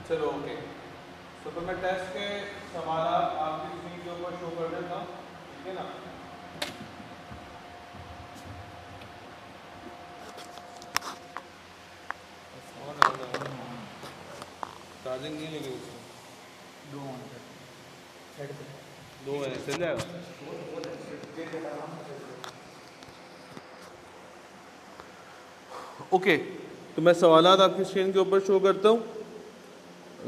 चलो ओके। तो मैं टेस्ट के सवाल आपकी स्क्रीन के ऊपर शो कर देता हूँ, ठीक है ना। चार्जिंग नहीं लगी उसमें, दो है चल जाएगा। ओके, तो मैं सवालात आपकी स्क्रीन के ऊपर शो करता हूँ।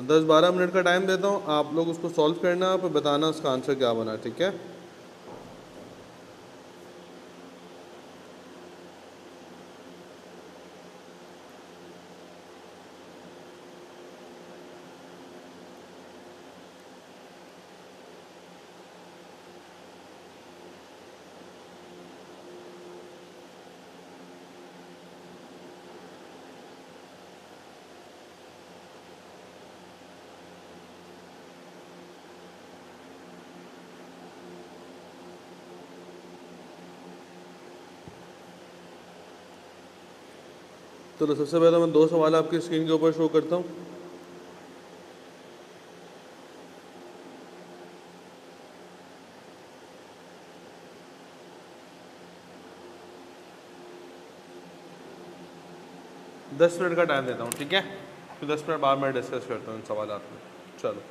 10-12 मिनट का टाइम देता हूँ, आप लोग उसको सॉल्व करना, फिर बताना उसका आंसर क्या बना, ठीक है। तो सबसे पहले मैं 2 सवाल आपकी स्क्रीन के ऊपर शो करता हूँ। दस मिनट का टाइम देता हूँ, ठीक है। फिर 10 मिनट बाद मैं डिस्कस करता हूँ इन सवाल में। चलो।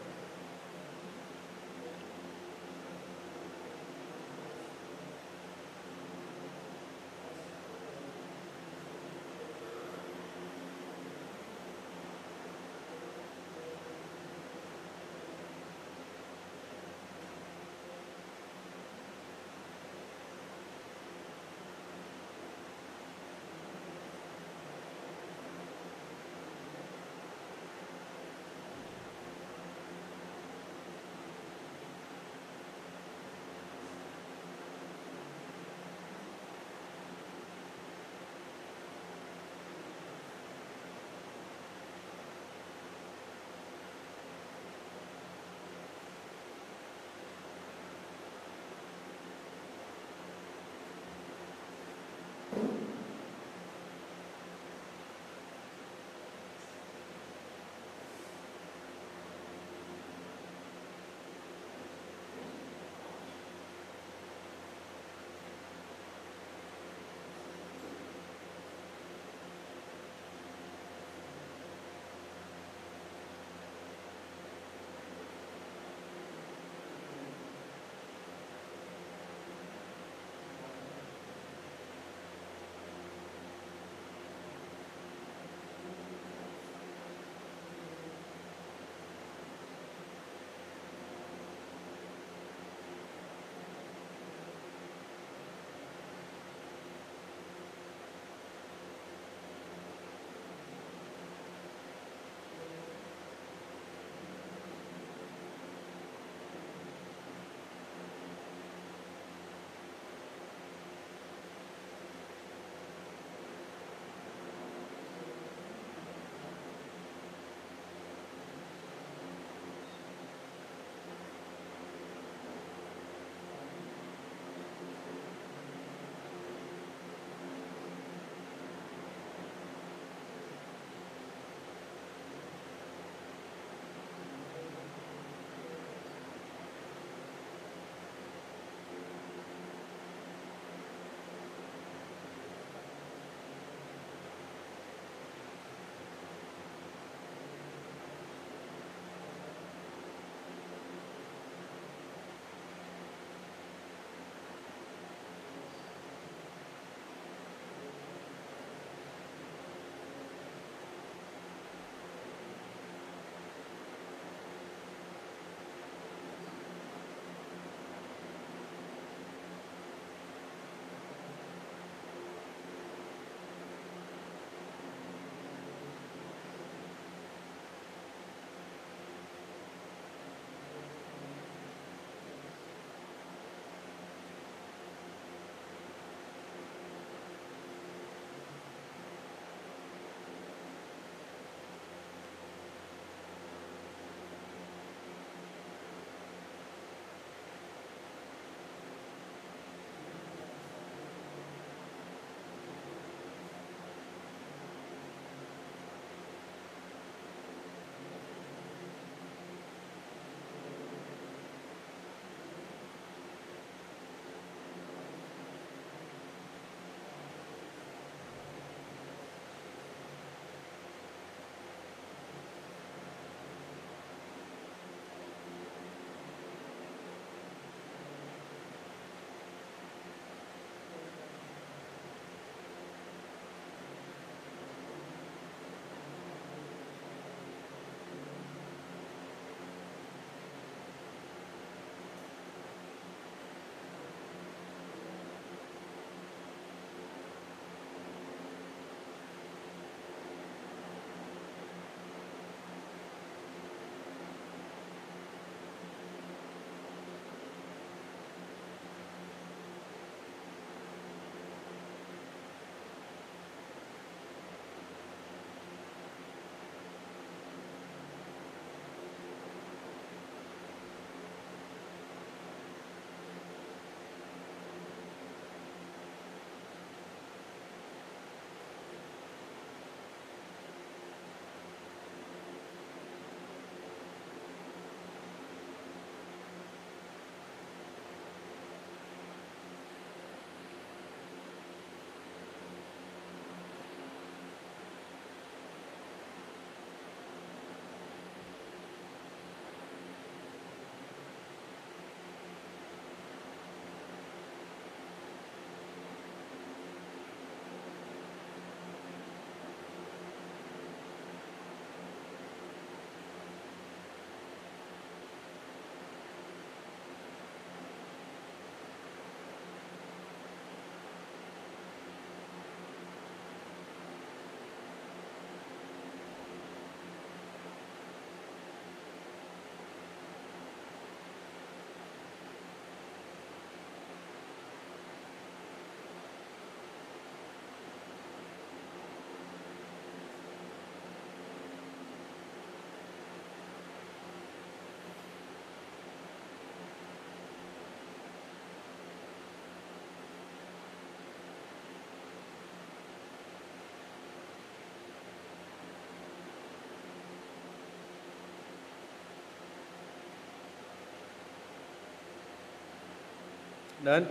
डन।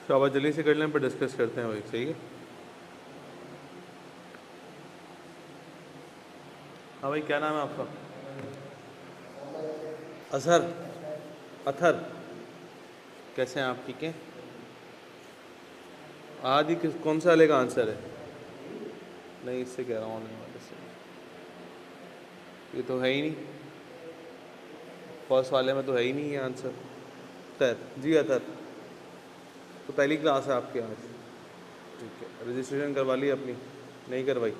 शाबाश, जल्दी से कर लें, पर डिस्कस करते हैं भाई, सही है। हाँ भाई, क्या नाम है आपका? अजहर, अथर, कैसे हैं आप? ठीक है। आदि कौन सा वाले का आंसर है? नहीं, इससे कह रहा हूँ, नहीं वाले से, ये तो है ही नहीं, फर्स्ट वाले में तो है ही नहीं ये आंसर। खैर जी, अथर तो पहली क्लास है आपके आज, ठीक है। रजिस्ट्रेशन करवा ली अपनी? नहीं करवाई?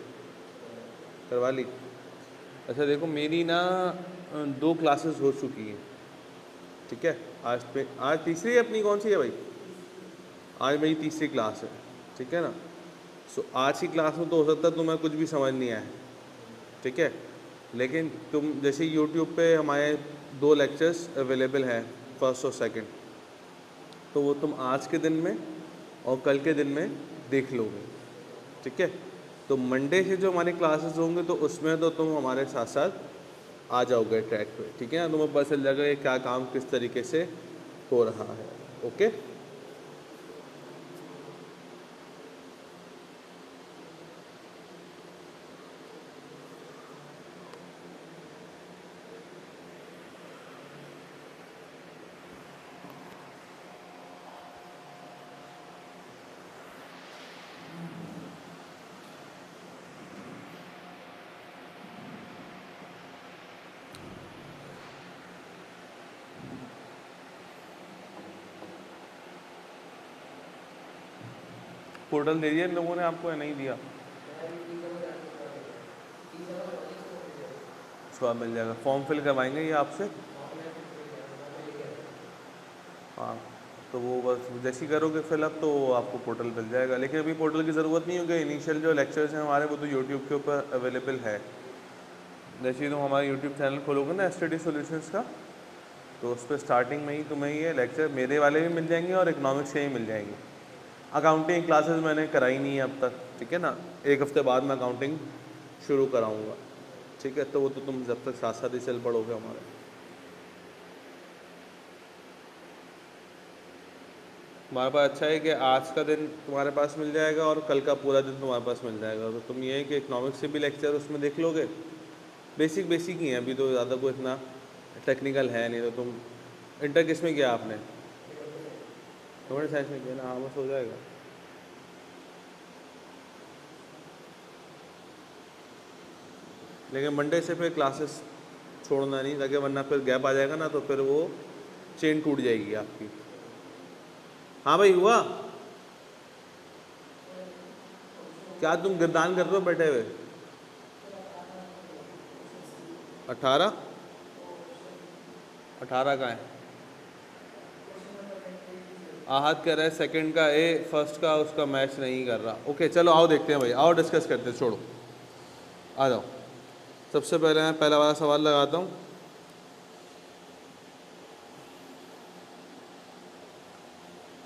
करवा ली। अच्छा देखो, मेरी ना 2 क्लासेस हो चुकी हैं, ठीक है। आज तीसरी है अपनी, कौन सी है भाई? आज मेरी तीसरी क्लास है, ठीक है ना। सो आज की क्लास में तो हो सकता है तुम्हें कुछ भी समझ नहीं आए, ठीक है। लेकिन तुम जैसे यूट्यूब पे हमारे 2 लेक्चर्स अवेलेबल हैं, फर्स्ट और सेकंड, तो वो तुम आज के दिन में और कल के दिन में देख लोगे, ठीक है। तो मंडे से जो हमारी क्लासेस होंगे तो उसमें तो तुम हमारे साथ साथ आ जाओगे ट्रैक पे, ठीक है ना। तुम्हें पता चल जाएगा ये क्या काम किस तरीके से हो रहा है, ओके। पोर्टल दे दिया इन लोगों ने आपको या नहीं दिया? उसको मिल जाएगा, फॉर्म फिल करवाएंगे ये आपसे। हाँ, तो वो बस जैसे ही करोगे फिलअप तो आपको पोर्टल मिल जाएगा। लेकिन अभी पोर्टल की ज़रूरत नहीं होगी, इनिशियल जो लेक्चर्स हैं हमारे वो तो यूट्यूब के ऊपर अवेलेबल है। जैसे ही तुम हमारा यूट्यूब चैनल खोलोगे ना एसटीडी सॉल्यूशंस का, तो उस पर स्टार्टिंग में ही तुम्हें ये लेक्चर मेरे वाले भी मिल जाएंगे और इकोनॉमिक्स के ही मिल जाएंगे। अकाउंटिंग क्लासेस मैंने कराई नहीं है अब तक, ठीक है ना। 1 हफ्ते बाद मैं अकाउंटिंग शुरू कराऊँगा, ठीक है। तो वो तो तुम जब तक साथ साथ ही चल पड़ोगे हमारे। तुम्हारे पास अच्छा है कि आज का दिन तुम्हारे पास मिल जाएगा और कल का पूरा दिन तुम्हारे पास मिल जाएगा। तो तुम ये है कि इकोनॉमिक्स से भी लेक्चर उसमें देख लोगे, बेसिक बेसिक ही हैं अभी, तो ज़्यादा कोई इतना टेक्निकल है नहीं। तो तुम इंटर किस में किया आपने? कंप्यूटर साइंस में किया ना, हाँ बस हो जाएगा। लेकिन मंडे से फिर क्लासेस छोड़ना नहीं, ताकि वरना फिर गैप आ जाएगा ना, तो फिर वो चेन टूट जाएगी आपकी। हाँ भाई, हुआ क्या? तुम गिरदान कर रहे हो बैठे हुए? 18? 18 का है? आहत कह रहा है सेकंड का ए, फर्स्ट का उसका मैच नहीं कर रहा। ओके चलो आओ देखते हैं भाई, आओ डिस्कस करते हैं, छोड़ो आ जाओ। सबसे पहले मैं पहला वाला सवाल लगाता हूँ।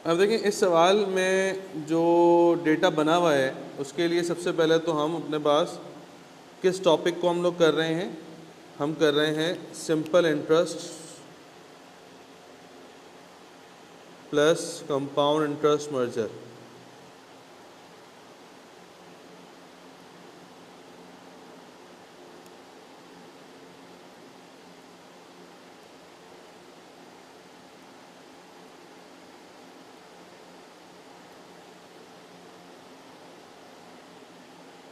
अब देखिए, इस सवाल में जो डेटा बना हुआ है उसके लिए सबसे पहले तो हम अपने पास किस टॉपिक को हम लोग कर रहे हैं, हम कर रहे हैं simple interest plus compound interest merger.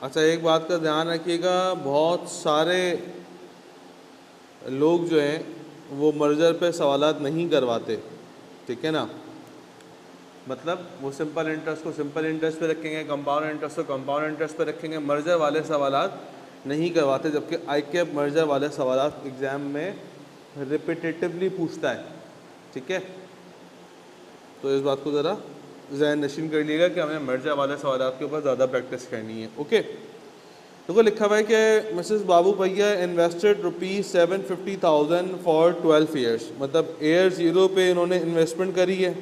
अच्छा, एक बात का ध्यान रखिएगा, बहुत सारे लोग जो हैं वो मर्जर पे सवालात नहीं करवाते, ठीक है ना। मतलब वो सिंपल इंटरेस्ट को सिंपल इंटरेस्ट पे रखेंगे, कंपाउंड इंटरेस्ट को कंपाउंड इंटरेस्ट पे रखेंगे, मर्जर वाले सवालात नहीं करवाते। जबकि ICAP मर्जर वाले सवालात एग्ज़ाम में रिपीटेटिवली पूछता है, ठीक है। तो इस बात को ज़रा ज़हन नशीन कर लीजिएगा कि हमें मर्जर वाले सवालात के ऊपर ज़्यादा प्रैक्टिस करनी है, ओके। तो लिखा हुआ है कि मिसेस बाबू भैया इन्वेस्टेड ₹750,000 फॉर 12 ईयर्स, मतलब एयर ज़ीरो पे इन्होंने इन्वेस्टमेंट करी है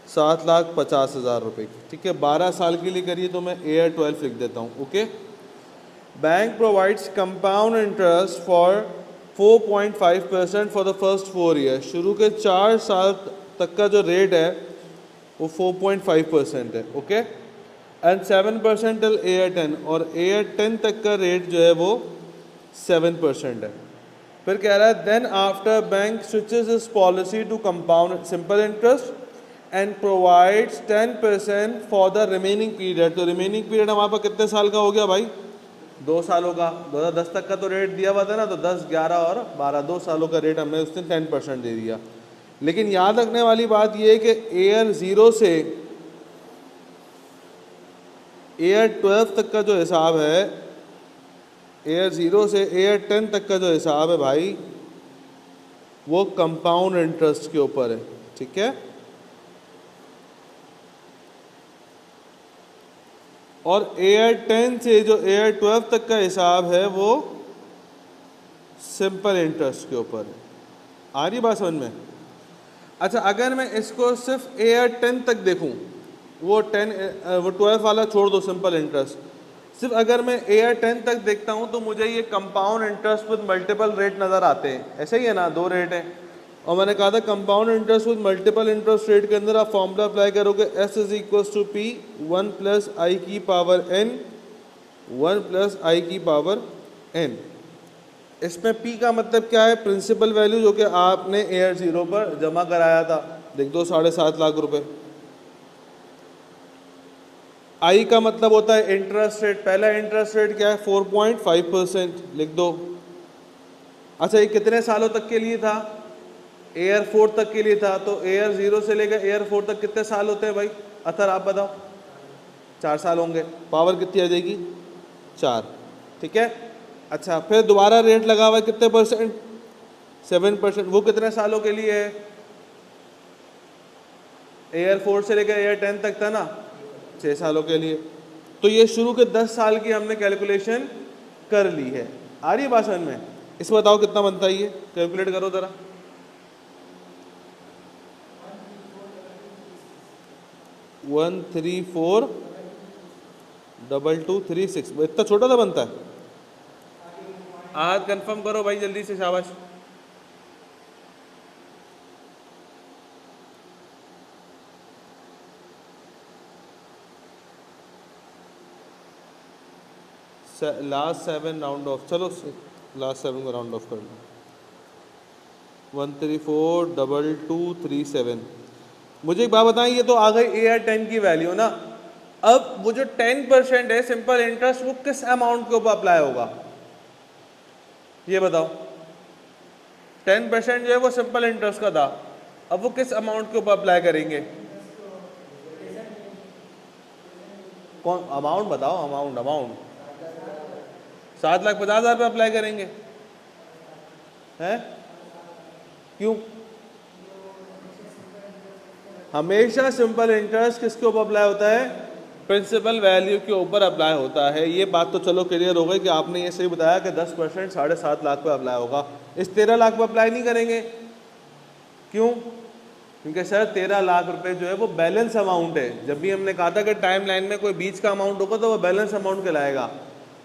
7,50,000 रुपये की, ठीक है। 12 साल के लिए करिए, तो मैं एयर 12 लिख देता हूँ, okay. Bank provides compound interest for 4.5% for the first 4 years. शुरू के 4 साल तक का जो रेट है वो 4.5% है, ओके। एंड 7% टिल AR10, और AR10 तक का रेट जो है वो 7% है। फिर कह रहा है देन आफ्टर बैंक स्विचेस इस policy to compound simple interest and provides 10% for the remaining period. तो रिमेनिंग पीरियड हमारे पास कितने साल का हो गया भाई? 2 सालों का। 2010 तक का तो रेट दिया हुआ था ना, तो 10, 11 और 12 2 सालों का रेट हमने उसने 10% दे दिया। लेकिन याद रखने वाली बात यह है कि एयर ज़ीरो से एयर 12 तक का जो हिसाब है, एयर ज़ीरो से एयर 10 तक का जो हिसाब है भाई, वो कंपाउंड इंटरेस्ट के ऊपर है, ठीक है। और एयर 10 से जो एयर 12 तक का हिसाब है वो सिंपल इंटरेस्ट के ऊपर है। आ रही बात समझ में? अच्छा, अगर मैं इसको सिर्फ एयर 10 तक देखूं, वो 12 वाला छोड़ दो, सिंपल इंटरेस्ट, सिर्फ अगर मैं एयर 10 तक देखता हूं तो मुझे ये compound interest with multiple rate नज़र आते हैं। ऐसे ही है ना, 2 रेट हैं। और मैंने कहा था compound interest with multiple interest rate के अंदर आप फॉर्मूला अप्लाई करोगे, S = P 1 + I की पावर n 1 + I की पावर n। इसमें P का मतलब क्या है? प्रिंसिपल वैल्यू, जो कि आपने एयर ज़ीरो पर जमा कराया था, लिख दो 7.5 लाख रुपए। I का मतलब होता है इंटरेस्ट रेट। पहला इंटरेस्ट रेट क्या है? 4.5%, लिख दो। अच्छा, ये कितने सालों तक के लिए था? एयर 4 तक के लिए था। तो एयर ज़ीरो से लेकर एयर 4 तक कितने साल होते हैं भाई? अतर आप बताओ। 4 साल होंगे। पावर कितनी आ जाएगी? 4, ठीक है। अच्छा, फिर दोबारा रेट लगा हुआ है कितने %? 7%। वो कितने सालों के लिए है? एयर 4 से लेकर एयर 10 तक था ना, 6 सालों के लिए। तो ये शुरू के 10 साल की हमने कैलकुलेशन कर ली है। आ रही है बात समझ में? इस बताओ कितना बनता है, ये कैलकुलेट करो ज़रा। 1342236, इतना छोटा सा बनता है। आज कंफर्म करो भाई जल्दी से, शाबाश। लास्ट 7 राउंड ऑफ, चलो लास्ट 7 को राउंड ऑफ कर लो। 1342237। मुझे एक बात बताएं, ये तो आ गई एयर 10 की वैल्यू ना। अब वो जो 10% है सिंपल इंटरेस्ट, वो किस अमाउंट के ऊपर अप्लाई होगा ये बताओ। 10% जो है वो सिंपल इंटरेस्ट का था, अब वो किस अमाउंट के ऊपर अप्लाई करेंगे? कौन अमाउंट बताओ? अमाउंट 7,50,000 पे अप्लाई करेंगे हैं? क्यों? हमेशा सिंपल इंटरेस्ट किसके ऊपर अप्लाई होता है? प्रिंसिपल वैल्यू के ऊपर अप्लाई होता है। ये बात तो चलो क्लियर हो गई कि आपने ये सही बताया कि 10% 7.5 लाख पे अप्लाई होगा। इस 13 लाख पे अप्लाई नहीं करेंगे। क्यों? क्योंकि सर 13 लाख रुपए जो है वो बैलेंस अमाउंट है। जब भी हमने कहा था कि टाइम लाइन में कोई बीच का अमाउंट होगा तो वो बैलेंस अमाउंट कहलाएगा,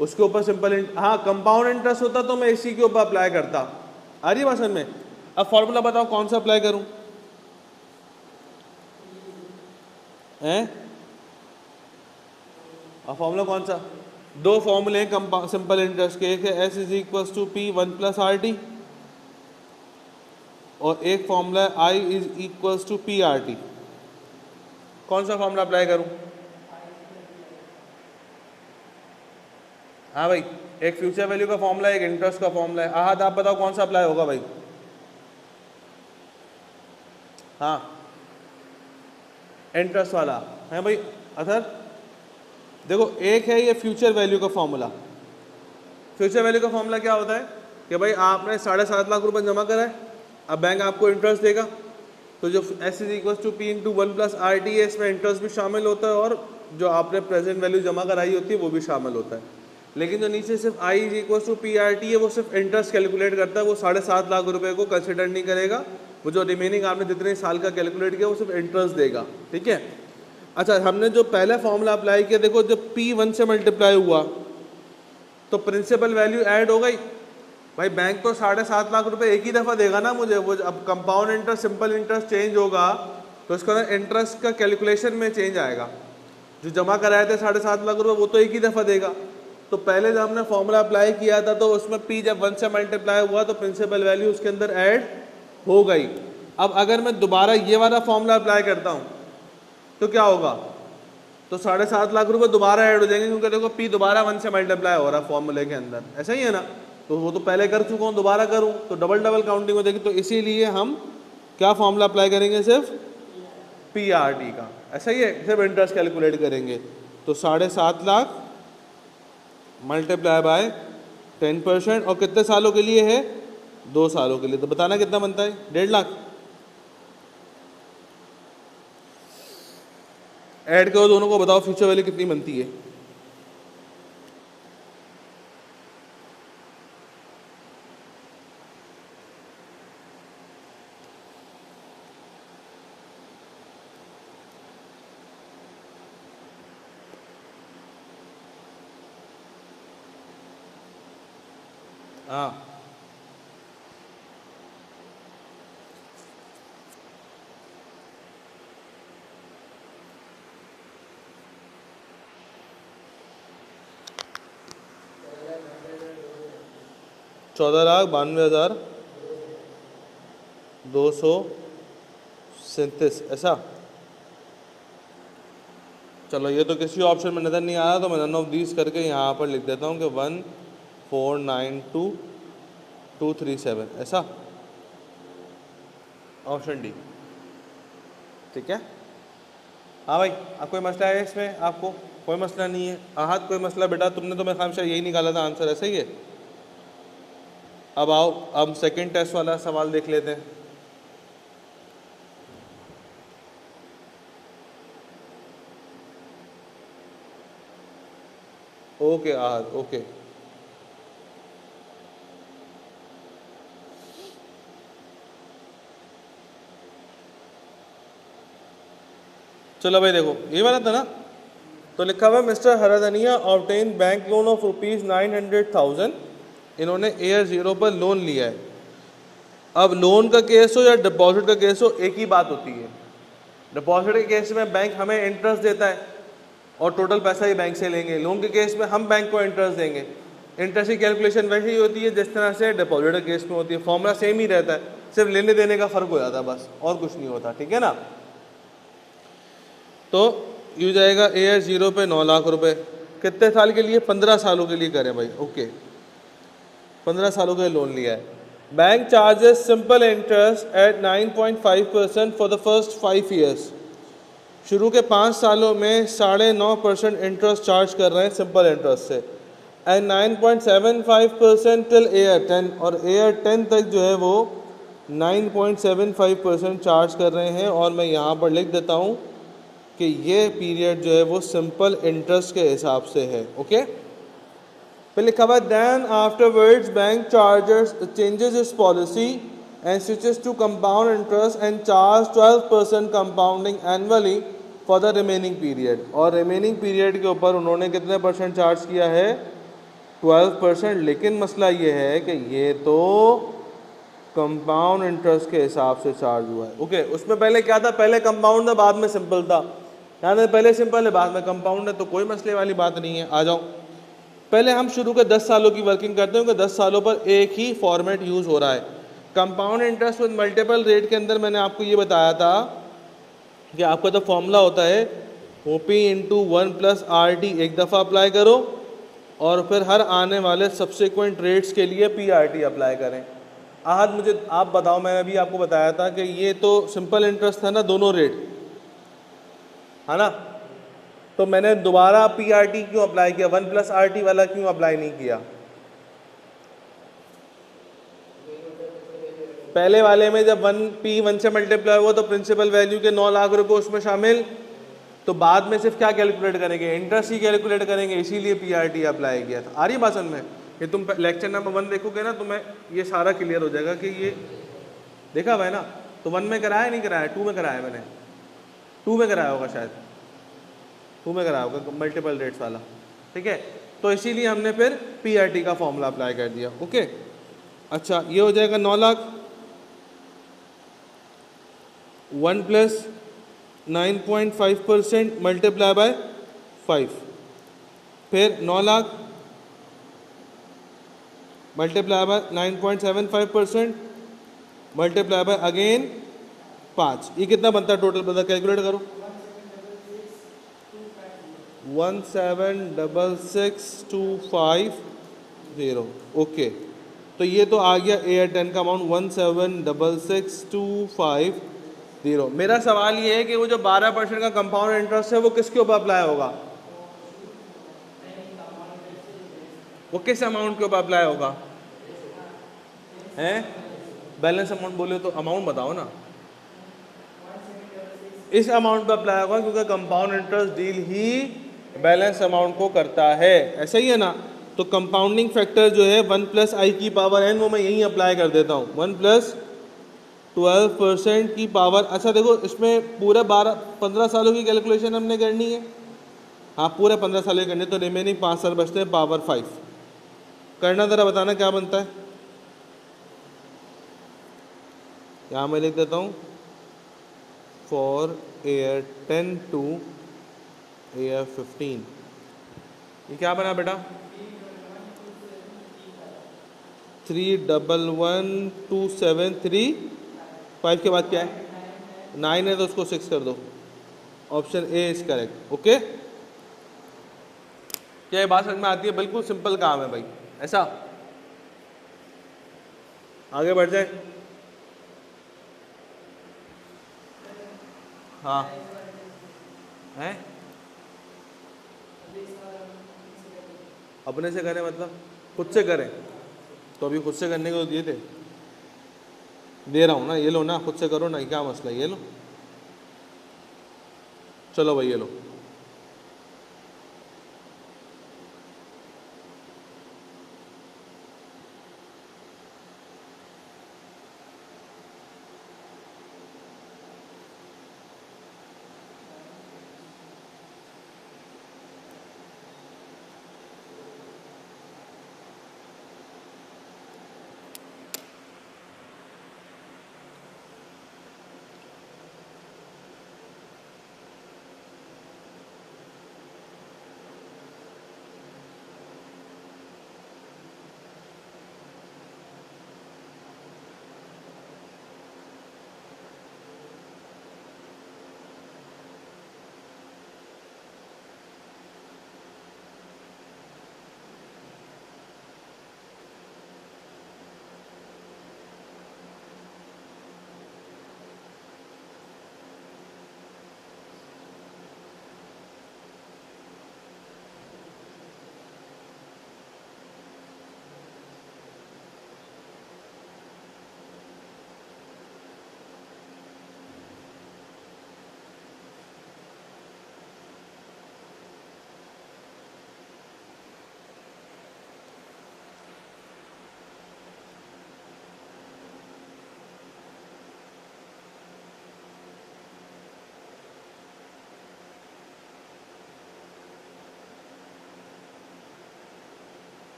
उसके ऊपर सिंपल हाँ कंपाउंड इंटरेस्ट होता तो मैं इसी के ऊपर अप्लाई करता। आ रही है बात समझ में? अब फॉर्मूला बताओ कौन सा अप्लाई करूं? हैं? अब फॉर्मूला कौन सा? 2 फॉर्मूले हैं सिंपल इंटरेस्ट के, एक है S = P 1 + RT, और एक फॉर्मूला है I = PRT। कौन सा फॉर्मूला अप्लाई करूं? हाँ भाई, एक फ्यूचर वैल्यू का फॉर्मूला है, एक इंटरेस्ट का फॉर्मूला है। आहद आप बताओ कौन सा अप्लाई होगा भाई? हाँ इंटरेस्ट वाला है भाई अथर। देखो एक है ये फ्यूचर वैल्यू का फॉर्मूला। फ्यूचर वैल्यू का फॉर्मूला क्या होता है कि भाई आपने 7.5 लाख रुपए जमा करा है, अब बैंक आपको इंटरेस्ट देगा, तो जो S is equal to P into 1+RT है, इसमें इंटरेस्ट भी शामिल होता है और जो आपने प्रेजेंट वैल्यू जमा कराई होती है वो भी शामिल होता है। लेकिन जो नीचे सिर्फ I is equal to PRT है वो सिर्फ इंटरेस्ट कैलकुलेट करता है, वो 7.5 लाख रुपए को कंसिडर नहीं करेगा, वो जो रिमेनिंग आपने जितने साल का कैलकुलेट किया वो सिर्फ इंटरेस्ट देगा। ठीक है। अच्छा हमने जो पहला फॉर्मूला अप्लाई किया, देखो जब P1 से मल्टीप्लाई हुआ तो प्रिंसिपल वैल्यू ऐड हो गई। भाई बैंक तो 7.5 लाख रुपए एक ही दफ़ा देगा ना मुझे, वो अब compound interest simple interest change होगा तो इसका इंटरेस्ट का कैलकुलेशन में चेंज आएगा। जो जमा कराए थे 7.5 लाख रुपए वो तो एक ही दफ़ा देगा। तो पहले जब हमने फॉर्मूला अप्लाई किया था तो उसमें P जब 1 से मल्टीप्लाई हुआ तो प्रिंसिपल वैल्यू उसके अंदर ऐड हो गई। अब अगर मैं दोबारा ये वाला फॉर्मूला अप्लाई करता हूँ तो क्या होगा, तो 7.5 लाख रुपए दोबारा ऐड हो जाएंगे, क्योंकि देखो P दोबारा 1 से मल्टीप्लाई हो रहा है फॉर्मूले के अंदर, ऐसा ही है ना। तो वो तो पहले कर चुका हूँ, दोबारा करूँ तो डबल काउंटिंग हो जाएगी। तो इसीलिए हम क्या फॉर्मूला अप्लाई करेंगे, सिर्फ PRT का, ऐसा ही है, सिर्फ इंटरेस्ट कैलकुलेट करेंगे। तो 7.5 लाख मल्टीप्लाई बाय 10% और कितने सालों के लिए है, 2 सालों के लिए। तो बताना कितना बनता है, 1.5 लाख। ऐड करो दोनों को, बताओ फ्यूचर वैल्यू कितनी बनती है। हाँ चौदह लाख 92,237 ऐसा। चलो ये तो किसी ऑप्शन में नज़र नहीं आ रहा तो मैं नन ऑफ दीज करके यहाँ पर लिख देता हूँ कि 1492237 ऐसा, ऑप्शन डी। ठीक है। हाँ भाई, अब कोई मसला है इसमें, आपको कोई मसला नहीं है। आहत कोई मसला बेटा, तुमने तो मैं हमेशा यही निकाला था आंसर, ऐसा ही है। अब आओ, अब सेकंड टेस्ट वाला सवाल देख लेते हैं। ओके आहत, ओके चलो भाई देखो ये वाला था ना, तो लिखा हुआ mister Hardaniya obtain bank loan of ₹900,000। इन्होंने एयर 0 पर लोन लिया है। अब लोन का केस हो या डिपॉजिट का केस हो, एक ही बात होती है। डिपॉजिट के केस में बैंक हमें इंटरेस्ट देता है और टोटल पैसा ही बैंक से लेंगे। लोन के केस में हम बैंक को इंटरेस्ट देंगे। इंटरेस्ट की कैलकुलेशन वैसे ही होती है जिस तरह से डिपॉजिट के केस में होती है, फॉर्मूला सेम ही रहता है, सिर्फ लेने देने का फ़र्क हो जाता है बस, और कुछ नहीं होता। ठीक है ना। तो ये जाएगा एयर 0 पे 9 लाख रुपए, कितने साल के लिए, 15 सालों के लिए करें भाई। ओके 15 सालों के लिए लोन लिया है। Bank charges simple interest eight 9.5% for the first 5 years. शुरू के 5 सालों में 9.5% इंटरेस्ट चार्ज कर रहे हैं सिंपल इंटरेस्ट से, एंड 9.75% टिल एयर 10, और एयर 10 तक जो है वो 9.75% चार्ज कर रहे हैं। और मैं यहाँ पर लिख देता हूँ कि ये पीरियड जो है वो सिंपल इंटरेस्ट के हिसाब से है। ओके, फिर लिखा हुआ then afterwards bank charges changes its policy and switches to compound interest and charge 12% compounding annually for the remaining period. और रिमेनिंग पीरियड के ऊपर उन्होंने कितने % चार्ज किया है, 12%। लेकिन मसला ये है कि ये तो कंपाउंड इंटरेस्ट के हिसाब से चार्ज हुआ है। ओके, उसमें पहले क्या था, पहले कंपाउंड था बाद में सिंपल था, यानी पहले सिंपल है बाद में कंपाउंड है, तो कोई मसले वाली बात नहीं है। आ जाओ, पहले हम शुरू के 10 सालों की वर्किंग करते हैं कि 10 सालों पर एक ही फॉर्मेट यूज़ हो रहा है। Compound interest with multiple rate के अंदर मैंने आपको ये बताया था कि आपका जो फॉर्मूला होता है वो P इंटू 1+RT एक दफ़ा अप्लाई करो और फिर हर आने वाले सब्सिक्वेंट रेट्स के लिए PRT अप्लाई करें। आज मुझे आप बताओ, मैंने अभी आपको बताया था कि ये तो सिंपल इंटरेस्ट था ना, दोनों रेट है ना, तो मैंने दोबारा पीआरटी क्यों अप्लाई किया, 1+RT वाला क्यों अप्लाई नहीं किया? पहले वाले में जब 1 से मल्टीप्लाई हुआ तो प्रिंसिपल वैल्यू के 9 लाख रुपए उसमें शामिल, तो बाद में सिर्फ क्या कैलकुलेट करेंगे, इंटरेस्ट ही कैलकुलेट करेंगे, इसीलिए पीआरटी अप्लाई किया था। आ रही बात समझ में? ये तुम लेक्चर नंबर 1 देखोगे ना, तुम्हें ये सारा क्लियर हो जाएगा कि ये देखा हुआ है ना। तो 1 में कराया नहीं कराया, 2 में कराया मैंने, 2 में कराया होगा शायद, 2 में कराया होगा मल्टीपल रेट्स वाला, ठीक है। तो इसीलिए हमने फिर पीआरटी का फॉर्मूला अप्लाई कर दिया। ओके, अच्छा ये हो जाएगा 9 लाख, 1 + 9.5% मल्टीप्लाई बाय 5, फिर 9 lakh multiply by 9.75% multiply by again 5, ये कितना बनता है टोटल, बता कैलकुलेट करो। 1766,250। ओके, तो ये तो आ गया AR10 का अमाउंट 1766,250। मेरा सवाल ये है कि वो जो 12% का कंपाउंड इंटरेस्ट है वो किसके ऊपर अप्लाई होगा, वो किस अमाउंट के ऊपर अप्लाई होगा, हैं? बैलेंस अमाउंट बोले तो अमाउंट बताओ ना। इस अमाउंट पर अप्लाई होगा क्योंकि कंपाउंड इंटरेस्ट डील ही बैलेंस अमाउंट को करता है, ऐसा ही है ना। तो कंपाउंडिंग फैक्टर जो है 1+i⁴n, वो मैं यहीं अप्लाई कर देता हूँ, 1+12% की पावर। अच्छा देखो, इसमें पूरे 15 सालों की कैलकुलेशन हमने करनी है, हाँ पूरे 15 साल की करनी है, तो रिमेनिंग 5 साल बचते हैं, पावर 5 करना। ज़रा बताना क्या बनता है। यहाँ मैं लिख देता हूँ फॉर AR10 to AR15, ये क्या बना बेटा, 311,273, 5 के बाद क्या है, 9 है तो उसको 6 कर दो, option A is correct. Okay, क्या ये बात समझ में आती है? बिल्कुल सिंपल काम है भाई, ऐसा। आगे बढ़ जाए, हाँ हैं, अपने से करें मतलब खुद से करें, तो अभी खुद से करने को दिए थे, दे रहा हूँ ना, ये लो ना, खुद से करो ना, क्या मसला है, ये लो, चलो भाई ये लो।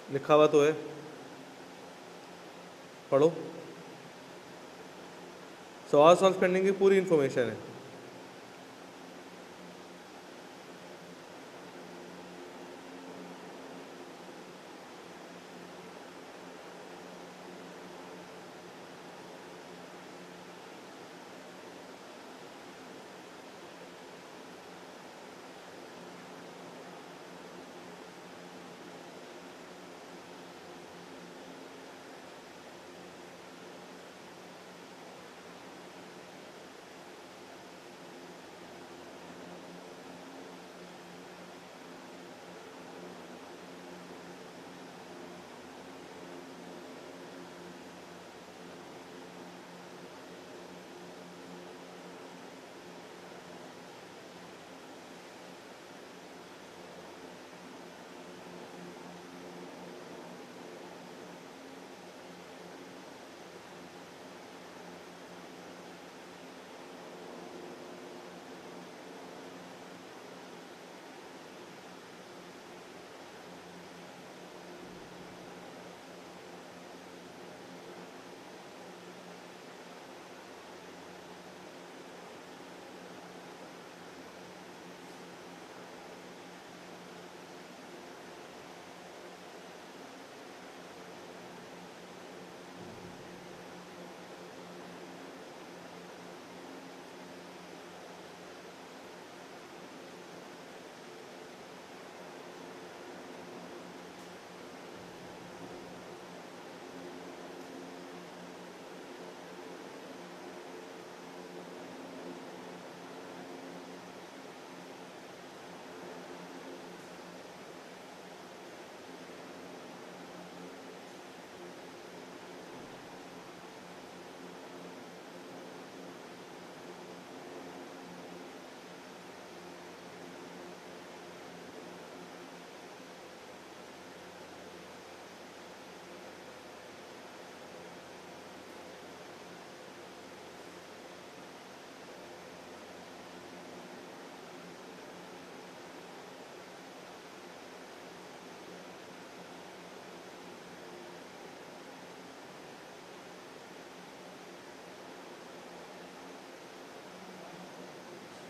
लिखा हुआ तो है, पढ़ो। सवाल सॉल्व करने की पूरी इंफॉर्मेशन है।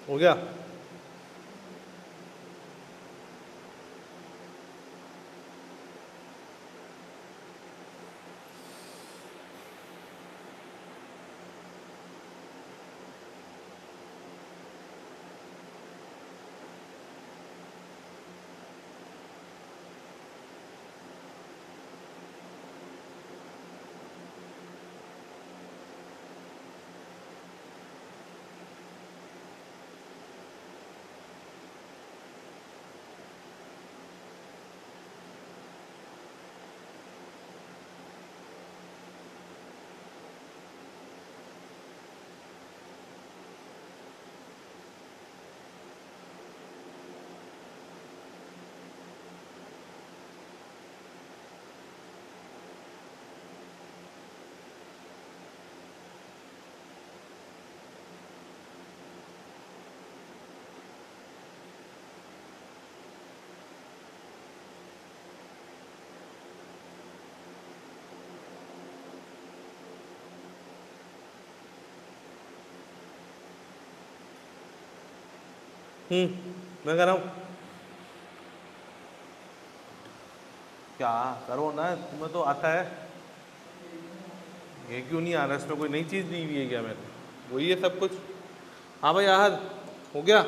हो गया? मैं कह रहा हूँ क्या करो ना, तुम्हें तो आता है, ये क्यों नहीं आ रहा? इसमें कोई नई चीज़ दी हुई है क्या मैंने? वही है सब कुछ। हाँ भाई आहद, हो गया?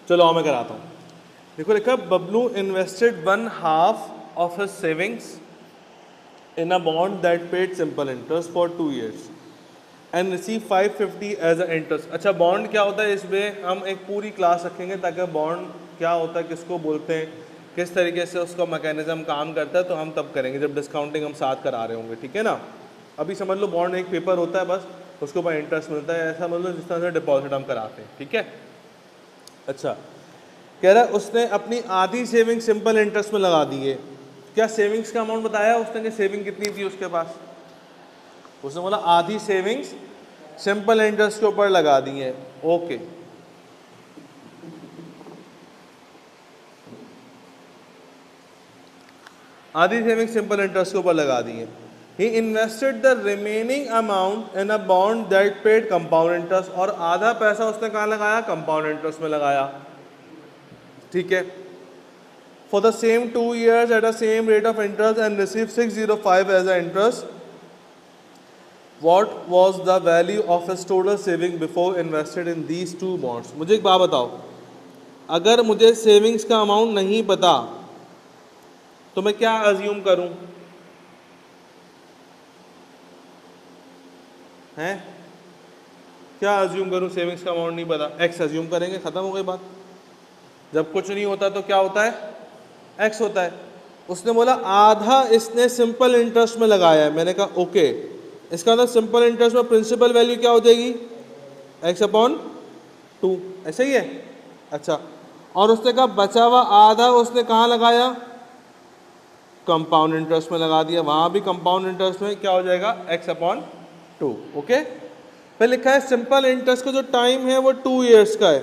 चलो आओ मैं कराता हूँ। देखो लिखा, Bablu invested 1/2 of his savings in a bond that paid simple interest for 2 years and received 550 as an interest। अच्छा, बॉन्ड क्या होता है? इसमें हम एक पूरी क्लास रखेंगे ताकि बॉन्ड क्या होता है, किसको बोलते हैं, किस तरीके से उसका मैकेनिज्म काम करता है, तो हम तब करेंगे जब डिस्काउंटिंग हम साथ करा रहे होंगे, ठीक है ना? अभी समझ लो बॉन्ड एक पेपर होता है बस, उसके ऊपर इंटरेस्ट मिलता है, ऐसा समझ लो जिस तरह से डिपॉजिट हम कराते हैं, ठीक है? अच्छा, कह रहा है उसने अपनी आधी सेविंग सिंपल इंटरेस्ट में लगा दी है। क्या सेविंग्स का अमाउंट बताया उसने कि सेविंग कितनी थी उसके पास? उसने बोला आधी सेविंग्स सिंपल इंटरेस्ट के ऊपर लगा दिए, ओके। आधी सेविंग सिंपल इंटरेस्ट के ऊपर लगा दिए। He invested the remaining amount in a bond that paid compound interest, और आधा पैसा उसने कहाँ लगाया, कंपाउंड इंटरेस्ट में लगाया, ठीक है। For the same 2 years at the same rate of interest and receive 605 as a interest. What was the value of his total saving before invested in these two bonds? मुझे एक बात बताओ, अगर मुझे सेविंग्स का अमाउंट नहीं पता तो मैं क्या अज्यूम करूं, हैं? क्या अज्यूम करूं? सेविंग्स का अमाउंट नहीं पता, एक्स अज्यूम करेंगे, खत्म हो गई बात। जब कुछ नहीं होता तो क्या होता है, एक्स होता है। उसने बोला आधा इसने सिंपल इंटरेस्ट में लगाया है, मैंने कहा ओके, इसका मतलब सिंपल इंटरेस्ट में प्रिंसिपल वैल्यू क्या हो जाएगी, एक्स अपॉन 2, ऐसा ही है। अच्छा, और उसने कहा बचा हुआ आधा उसने कहाँ लगाया, कंपाउंड इंटरेस्ट में लगा दिया, वहां भी कंपाउंड इंटरेस्ट में क्या हो जाएगा, एक्स अपॉन 2, ओके। फिर लिखा है सिंपल इंटरेस्ट का जो टाइम है वो 2 years का है,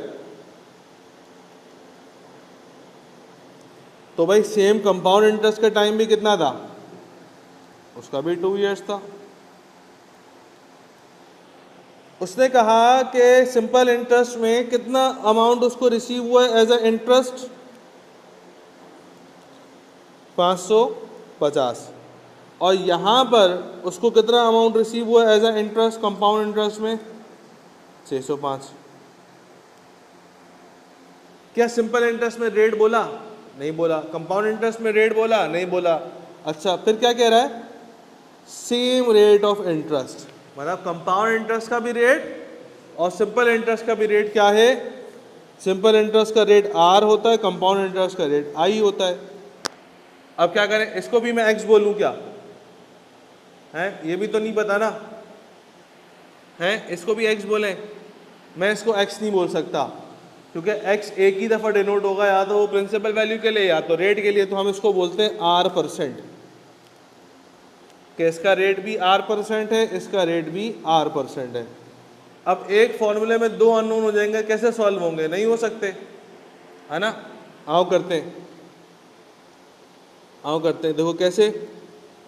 तो भाई सेम कंपाउंड इंटरेस्ट का टाइम भी कितना था, उसका भी 2 years था। उसने कहा कि सिंपल इंटरेस्ट में कितना अमाउंट उसको रिसीव हुआ है एज अ इंटरेस्ट, 550, और यहाँ पर उसको कितना अमाउंट रिसीव हुआ है as a interest compound interest में, 605। क्या सिंपल इंटरेस्ट में रेट बोला, नहीं बोला। कंपाउंड इंटरेस्ट में रेट बोला, नहीं बोला। अच्छा, फिर क्या कह रहा है, सेम रेट ऑफ इंटरेस्ट, मतलब कंपाउंड इंटरेस्ट का भी रेट और सिंपल इंटरेस्ट का भी रेट क्या है, सिंपल इंटरेस्ट का रेट आर होता है, कंपाउंड इंटरेस्ट का रेट आई होता है। अब क्या करें, इसको भी मैं एक्स बोलूं क्या, है, ये भी तो नहीं पता ना, है, इसको भी एक्स बोलें, मैं इसको एक्स नहीं बोल सकता क्योंकि एक्स एक ही दफ़ा डिनोट होगा, या तो वो प्रिंसिपल वैल्यू के लिए या तो रेट के लिए, तो हम इसको बोलते हैं R%, कि इसका रेट भी R% है, इसका रेट भी R% है। अब एक फॉर्मूले में 2 अननोन हो जाएंगे, कैसे सॉल्व होंगे, नहीं हो सकते, है ना। आओ करते हैं, आओ करते हैं, देखो कैसे।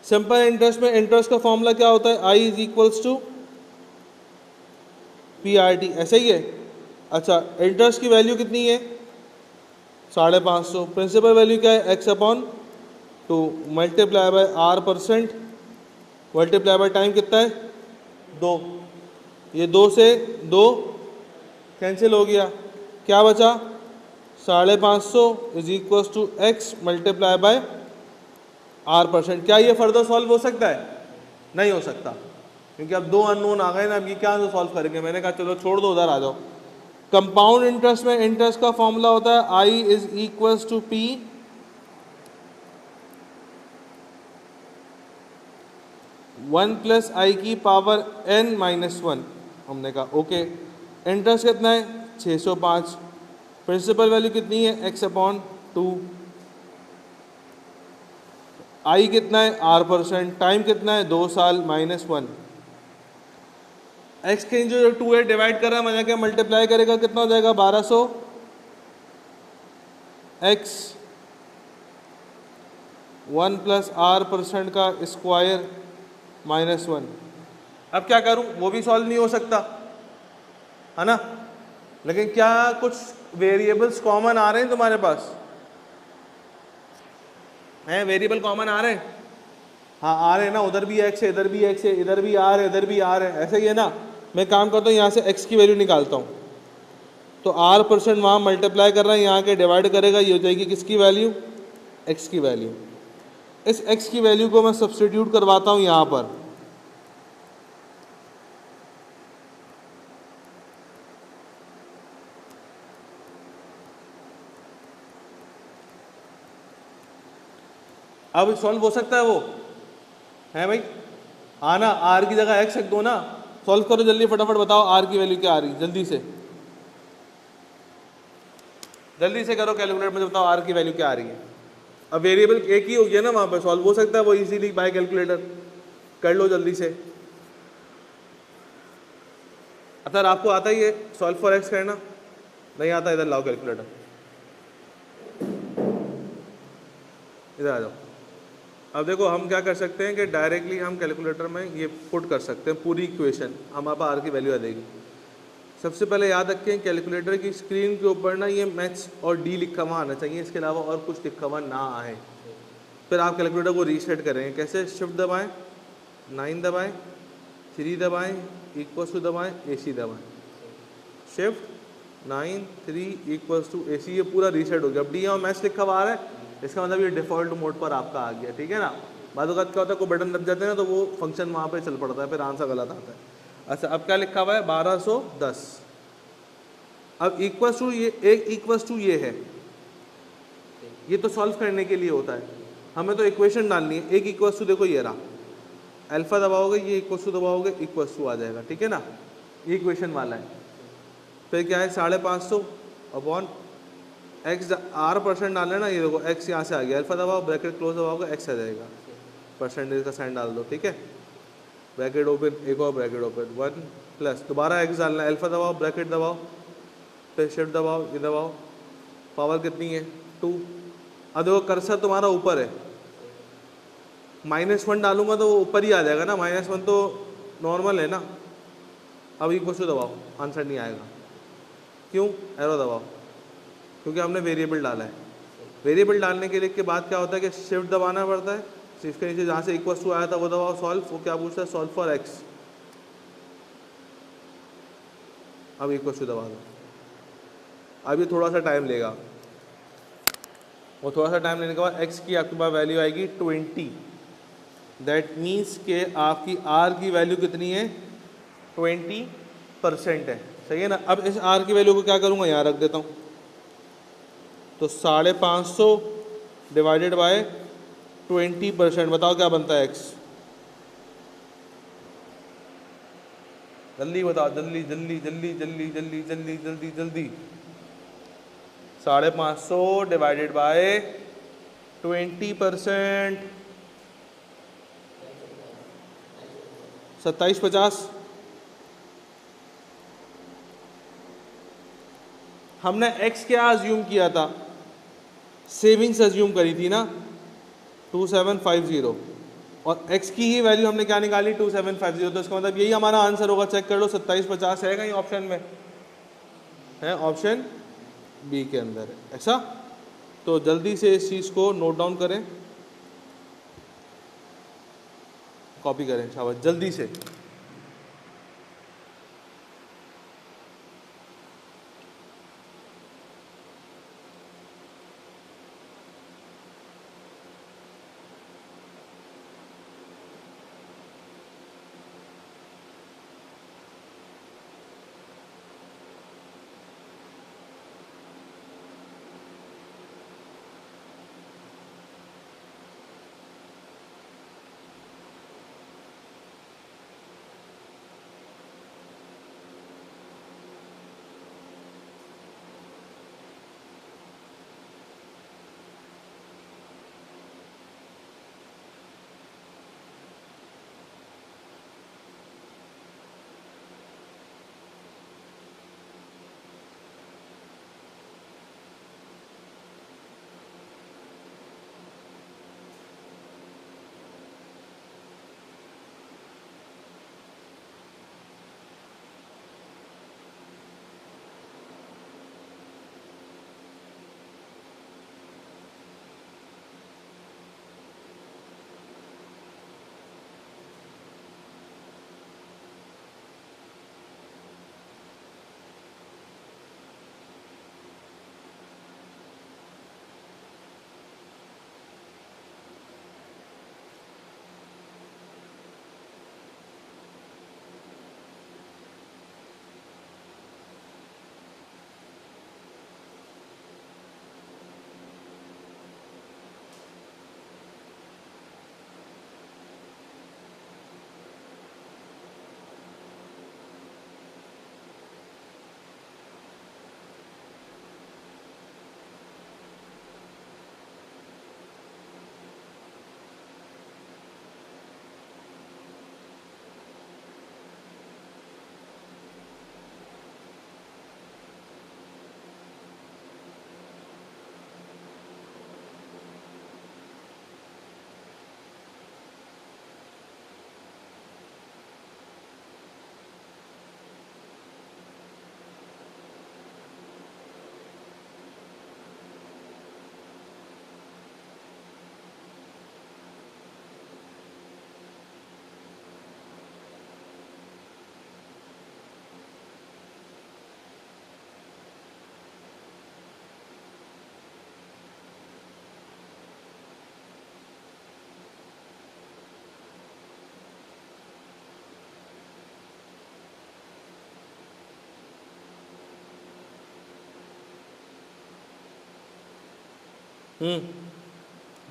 सिंपल इंटरेस्ट में इंटरेस्ट का फॉर्मूला क्या होता है, I is equals to PRT, ऐसा ही है। अच्छा, इंटरेस्ट की वैल्यू कितनी है, 550, प्रिंसिपल वैल्यू क्या है, x upon 2 multiply by R%, multiply by time कितना है, 2, ये 2 से 2 कैंसिल हो गया, क्या बचा, 550 is equals to x multiply by R%। क्या ये फर्दर सॉल्व हो सकता है, नहीं हो सकता, क्योंकि अब 2 अननोन आ गए ना, अब ये क्या सॉल्व करेंगे। मैंने कहा चलो छोड़ दो, उधर आ जाओ। कंपाउंड इंटरेस्ट में इंटरेस्ट का फॉर्मूला होता है I is equals to P 1 plus I की पावर n-1। हमने कहा ओके, इंटरेस्ट कितना है, 605, प्रिंसिपल वैल्यू कितनी है, एक्स अपॉन 2, आई कितना है, R%, टाइम कितना है, 2 साल, -1। एक्स के जो 2 है डिवाइड कर रहा है, मैंने क्या मल्टीप्लाई करेगा, कितना हो जाएगा, 1200 एक्स 1 प्लस R% का स्क्वायर -1। अब क्या करूं, वो भी सॉल्व नहीं हो सकता, है ना। लेकिन क्या कुछ वेरिएबल्स कॉमन आ रहे हैं तुम्हारे पास, हैं, वेरिएबल कॉमन आ रहे हैं, हाँ आ रहे हैं ना, उधर भी एक्स है, इधर भी एक्स है, इधर भी आर है, इधर भी आर है, ऐसे ही है ना। मैं काम करता हूँ, यहाँ से एक्स की वैल्यू निकालता हूँ, तो R% वहाँ मल्टीप्लाई कर रहा है, यहाँ के डिवाइड करेगा, ये हो जाएगी किसकी वैल्यू, एक्स की वैल्यू। इस एक्स की वैल्यू को मैं सब्स्टिट्यूट करवाता हूँ यहाँ पर, अब सॉल्व हो सकता है वो, है भाई, आना आर की जगह एक्स रख दो ना, सॉल्व करो जल्दी, फटाफट बताओ आर की वैल्यू क्या आ रही, जल्दी से करो कैलकुलेटर में, बताओ आर की वैल्यू क्या आ रही है। अब वेरिएबल एक ही हो गया ना वहाँ पर, सॉल्व हो सकता है वो इजीली बाय कैलकुलेटर, कर लो जल्दी से। अगर आपको आता ही है सॉल्व फॉर एक्स करना, नहीं आता इधर लाओ कैलकुलेटर, इधर आ जाओ। अब देखो हम क्या कर सकते हैं कि डायरेक्टली हम कैलकुलेटर में ये पुट कर सकते हैं पूरी इक्वेशन, हमारे पास आर की वैल्यू आ जाएगी। सबसे पहले याद रखें कैलकुलेटर की स्क्रीन के ऊपर ना ये मैथ्स और डी लिखा हुआ आना चाहिए, इसके अलावा और कुछ लिखा हुआ ना आए। फिर आप कैलकुलेटर को रीसेट करेंगे कैसे, शिफ्ट दबाएं, 9 दबाएं, 3 दबाएं, इक्वल्स टू दबाएं, AC दबाएं, शिफ्ट 9 3 इक्वल्स टू AC, ये पूरा रीसेट हो गया। अब डी और मैथ्स लिखा हुआ आ रहा है, इसका मतलब ये डिफ़ॉल्ट मोड पर आपका आ गया, ठीक है ना। बाद वक्त क्या होता है कोई बटन दब जाते हैं ना तो वो फंक्शन वहाँ पे चल पड़ता है, फिर आंसर गलत आता है। अच्छा अब क्या लिखा हुआ है 1210। अब इक्वल्स टू ये एक इक्वल्स टू ये है, ये तो सॉल्व करने के लिए होता है, हमें तो इक्वेशन डालनी है। एक इक्वल्स टू देखो ये रहा, अल्फा दबाओगे ये इक्वल्स टू दबाओगे इक्वल्स टू आ जाएगा, ठीक है ना, ये इक्वेशन वाला है। फिर क्या है 550 अपॉन एक्स, R परसेंट डालना है ना, ये देखो एक्स यहाँ से आ गया, अल्फा दबाओ ब्रैकेट क्लोज दबाओगे एक्स आ जाएगा, परसेंटेज का साइन डाल दो, ठीक है, ब्रैकेट ओपन, एक और ब्रैकेट ओपन 1 प्लस दोबारा एक्स डालना है, अल्फा दबाओ ब्रैकेट दबाओ, फिर शिफ्ट दबाओ, ये दबाओ, पावर कितनी है 2। अब देखो कर्सर तुम्हारा ऊपर है, -1 डालूंगा तो वो ऊपर ही आ जाएगा ना, -1 तो नॉर्मल है ना। अब इक्वल टू दबाओ, आंसर नहीं आएगा, क्यों, एरो दबाओ, क्योंकि हमने वेरिएबल डाला है। वेरिएबल डालने के लिए के बाद क्या होता है कि शिफ्ट दबाना पड़ता है, शिफ्ट के नीचे जहाँ से इक्वल टू आया था वो दबाओ, सॉल्व, वो क्या पूछता है सॉल्व फॉर एक्स, अब इक्वल टू दबा दो। अब ये थोड़ा सा टाइम लेगा, और थोड़ा सा टाइम लेने के बाद एक्स की आपके पास वैल्यू आएगी 20, दैट मीन्स के आपकी आर की वैल्यू कितनी है 20% है, सही है ना। अब इस आर की वैल्यू को क्या करूँगा यहाँ रख देता हूँ, तो 550 डिवाइडेड बाय 20%, बताओ क्या बनता है एक्स, जल्दी बताओ, जल्दी जल्दी जल्दी जल्दी जल्दी जल्दी जल्दी जल्दी, 550 डिवाइडेड बाय 20%, 2750। हमने x क्या अज्यूम किया था, सेविंग्स अज्यूम करी थी ना 2750, और x की ही वैल्यू हमने क्या निकाली 2750, तो इसका मतलब यही हमारा आंसर होगा। चेक कर लो 2750 है कहीं ऑप्शन में, है ऑप्शन बी के अंदर है, ऐसा। तो जल्दी से इस चीज़ को नोट डाउन करें, कॉपी करें, शाबाश, जल्दी से।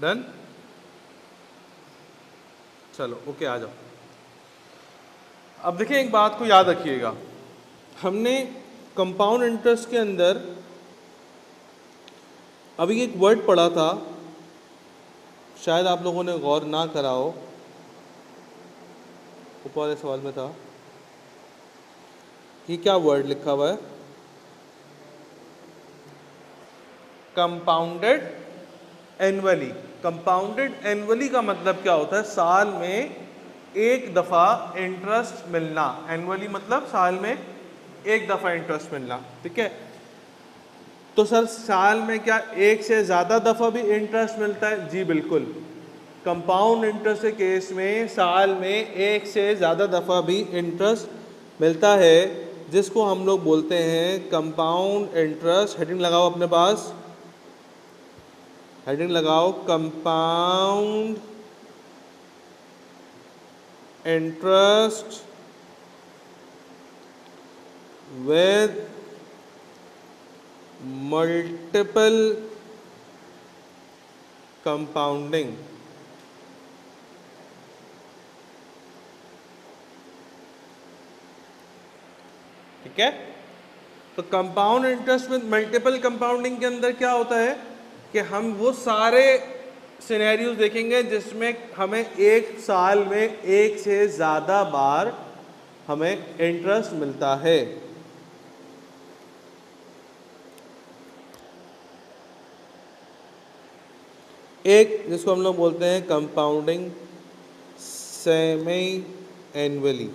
डन, चलो ओके आ जाओ। अब देखिए एक बात को याद रखिएगा, हमने कंपाउंड इंटरेस्ट के अंदर अभी एक वर्ड पढ़ा था, शायद आप लोगों ने गौर ना करा हो, ऊपर वाले सवाल में था। ये क्या वर्ड लिखा हुआ है? Compounded annually. कंपाउंडेड एनुअली का मतलब क्या होता है? साल में एक दफ़ा इंटरेस्ट मिलना। एनुअली मतलब साल में एक दफ़ा इंटरेस्ट मिलना, ठीक है। तो सर साल में क्या एक से ज़्यादा दफ़ा भी इंटरेस्ट मिलता है? जी बिल्कुल। कंपाउंड इंटरेस्ट के केस में साल में एक से ज़्यादा दफ़ा भी इंटरेस्ट मिलता है, जिसको हम लोग बोलते हैं कंपाउंड इंटरेस्ट। हेडिंग लगाओ अपने पास, हेडिंग लगाओ compound interest with multiple compounding. ठीक है, तो compound interest with multiple compounding के अंदर क्या होता है कि हम वो सारे सिनेरियोज देखेंगे जिसमें हमें एक साल में एक से ज़्यादा बार हमें इंटरेस्ट मिलता है। एक जिसको हम लोग बोलते हैं कंपाउंडिंग सेमी एनुअली।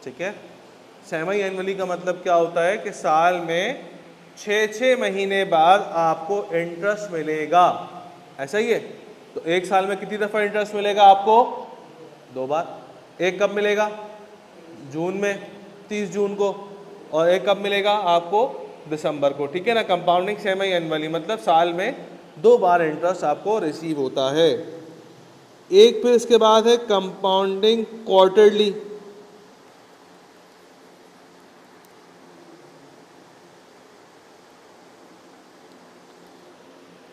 ठीक है, सेमी एनुअली का मतलब क्या होता है कि साल में 6 महीने बाद आपको इंटरेस्ट मिलेगा। ऐसा ही है, तो एक साल में कितनी दफ़ा इंटरेस्ट मिलेगा आपको? 2 बार। एक कब मिलेगा? जून में 30 जून को, और एक कब मिलेगा आपको? दिसंबर को। ठीक है ना, कंपाउंडिंग सेमी एनुअली मतलब साल में 2 बार इंटरेस्ट आपको रिसीव होता है। एक फिर इसके बाद है कंपाउंडिंग क्वार्टरली।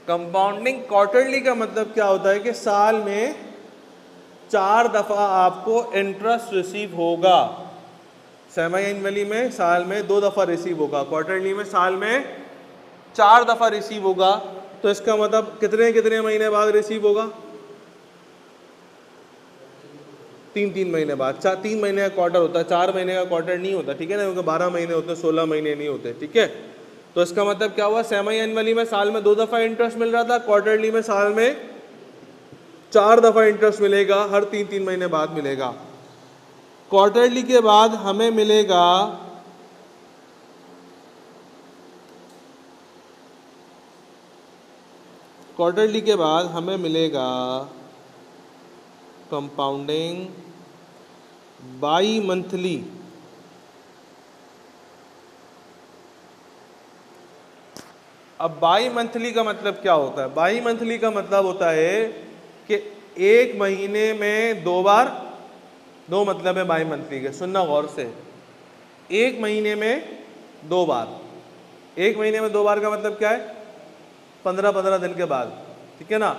कंपाउंडिंग क्वार्टरली का मतलब क्या होता है कि साल में 4 दफ़ा आपको इंटरेस्ट रिसीव होगा। सेमी एनुअली में साल में 2 दफ़ा रिसीव होगा, क्वार्टरली में साल में 4 दफ़ा रिसीव होगा। तो इसका मतलब कितने कितने महीने बाद रिसीव होगा? 3 महीने बाद। 3 महीने का क्वार्टर होता है, 4 महीने का क्वार्टर नहीं होता। ठीक है ना, क्योंकि 12 महीने होते हैं, 16 महीने नहीं होते। ठीक है, तो इसका मतलब क्या हुआ? सेमी एनुअली में साल में 2 दफ़ा इंटरेस्ट मिल रहा था, क्वार्टरली में साल में 4 दफ़ा इंटरेस्ट मिलेगा, हर 3 महीने बाद मिलेगा। क्वार्टरली के बाद हमें मिलेगा कंपाउंडिंग बाई मंथली। अब बाई मंथली का मतलब क्या होता है? बाई मंथली का मतलब होता है कि एक महीने में 2 बार। 2 मतलब है बाई मंथली के, सुनना गौर से। एक महीने में 2 बार। एक महीने में 2 बार का मतलब क्या है? 15-15 दिन के बाद। ठीक है ना,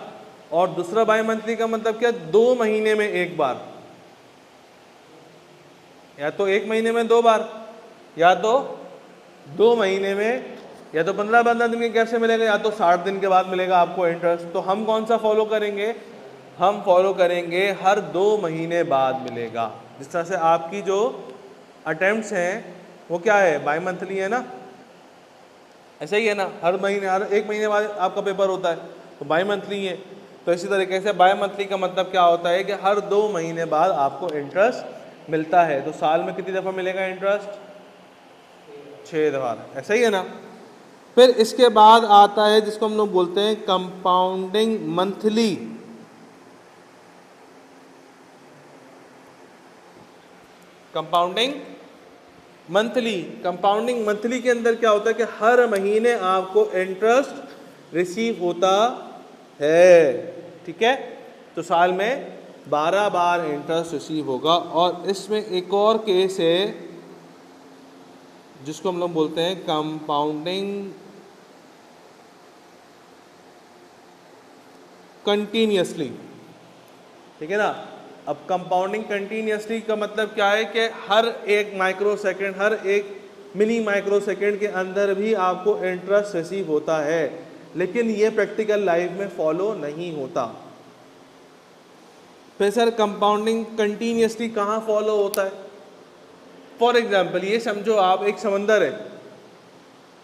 और दूसरा बाई मंथली का मतलब क्या? 2 महीने में 1 बार। या तो 1 महीने में 2 बार, या तो 2 महीने में, या तो 15-15 दिन के गैप से मिलेगा, या तो 60 दिन के बाद मिलेगा आपको इंटरेस्ट। तो हम कौन सा फॉलो करेंगे? हम फॉलो करेंगे हर 2 महीने बाद मिलेगा। जिस तरह से आपकी जो अटेम्प्ट्स हैं वो क्या है? बाई मंथली है ना, ऐसा ही है ना, हर महीने, हर 1 महीने बाद आपका पेपर होता है, तो बाई मंथली है। तो इसी तरीके से बाई मंथली का मतलब क्या होता है कि हर 2 महीने बाद आपको इंटरेस्ट मिलता है। तो साल में कितनी दफ़ा मिलेगा इंटरेस्ट? 6 दफ़ा। ऐसा ही है ना। फिर इसके बाद आता है जिसको हम लोग बोलते हैं compounding monthly. Compounding monthly. Compounding monthly के अंदर क्या होता है कि हर महीने आपको इंटरेस्ट रिसीव होता है। ठीक है, तो साल में 12 बार इंटरेस्ट रिसीव होगा। और इसमें एक और केस है जिसको हम लोग बोलते हैं कंपाउंडिंग कंटिन्यूसली, ठीक है ना। अब कंपाउंडिंग कंटिन्यूसली का मतलब क्या है कि हर एक माइक्रो सेकेंड, हर एक मिली माइक्रो सेकेंड के अंदर भी आपको इंटरेस्ट रिसीव होता है, लेकिन ये प्रैक्टिकल लाइफ में फॉलो नहीं होता। फिर सर कंपाउंडिंग कंटिन्यूसली कहाँ फॉलो होता है? फॉर एग्जाम्पल ये समझो आप एक समंदर है,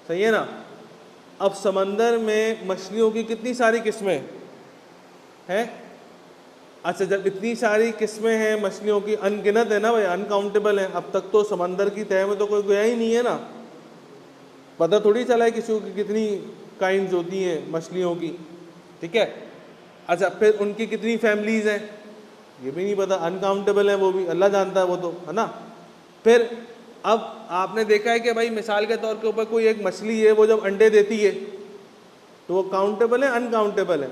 सही है ना। अब समंदर में मछलियों की कितनी सारी किस्में हैं? अच्छा, जब इतनी सारी किस्में हैं मछलियों की, अनगिनत है ना भाई, अनकाउंटेबल है। अब तक तो समंदर की तह में तो कोई गया ही नहीं है ना, पता थोड़ी चला है किसी को कितनी काइंड्स होती हैं मछलियों की, ठीक है। अच्छा, फिर उनकी कितनी फैमिलीज हैं ये भी नहीं पता, अनकाउंटेबल है, वो भी अल्लाह जानता है, वो तो है ना। फिर अब आपने देखा है कि भाई मिसाल के तौर के ऊपर कोई एक मछली है, वो जब अंडे देती है तो वो काउंटेबल है, अनकाउंटेबल है?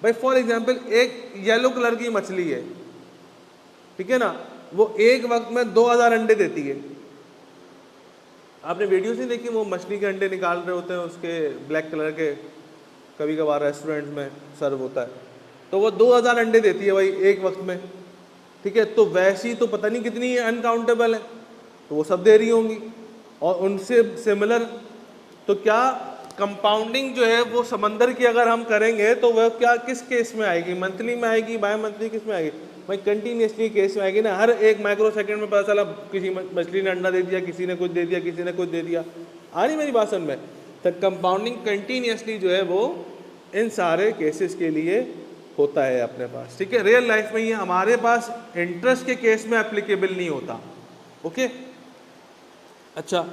भाई फॉर एग्जाम्पल एक येलो कलर की मछली है, ठीक है ना, वो एक वक्त में 2000 अंडे देती है। आपने वीडियोस नहीं देखी, वो मछली के अंडे निकाल रहे होते हैं उसके ब्लैक कलर के, कभी कभार रेस्टोरेंट्स में सर्व होता है, तो वो 2000 अंडे देती है भाई एक वक्त में, ठीक है। तो वैसी तो पता नहीं कितनी अनकाउंटेबल है, तो वो सब दे रही होंगी। और उनसे सिमिलर तो क्या कंपाउंडिंग जो है वो समंदर की अगर हम करेंगे तो वह क्या किस केस में आएगी? मंथली में आएगी, बाय मंथली किस में आएगी? भाई कंटिन्यूसली केस में आएगी ना। हर एक माइक्रो सेकंड में पता चला किसी मछली ने अंडा दे दिया, किसी ने कुछ दे दिया, किसी ने कुछ दे दिया। आ रही मेरी बात समझ में? तो कंपाउंडिंग कंटिन्यूसली जो है वो इन सारे केसेस के लिए होता है अपने पास, ठीक है। रियल लाइफ में ये हमारे पास इंटरेस्ट के केस में एप्लीकेबल नहीं होता, ओके। अच्छा,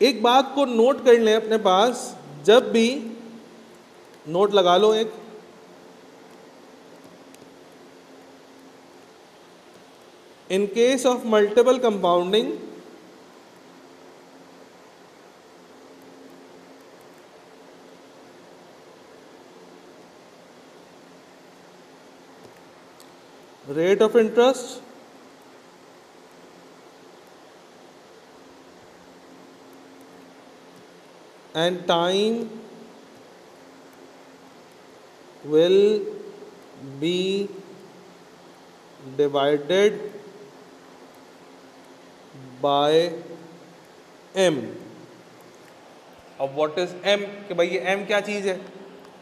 एक बात को नोट कर लें अपने पास, जब भी नोट लगा लो एक, in case of multiple compounding rate of interest and time will be divided by m। अब व्हाट इज m, कि भाई ये m क्या चीज है,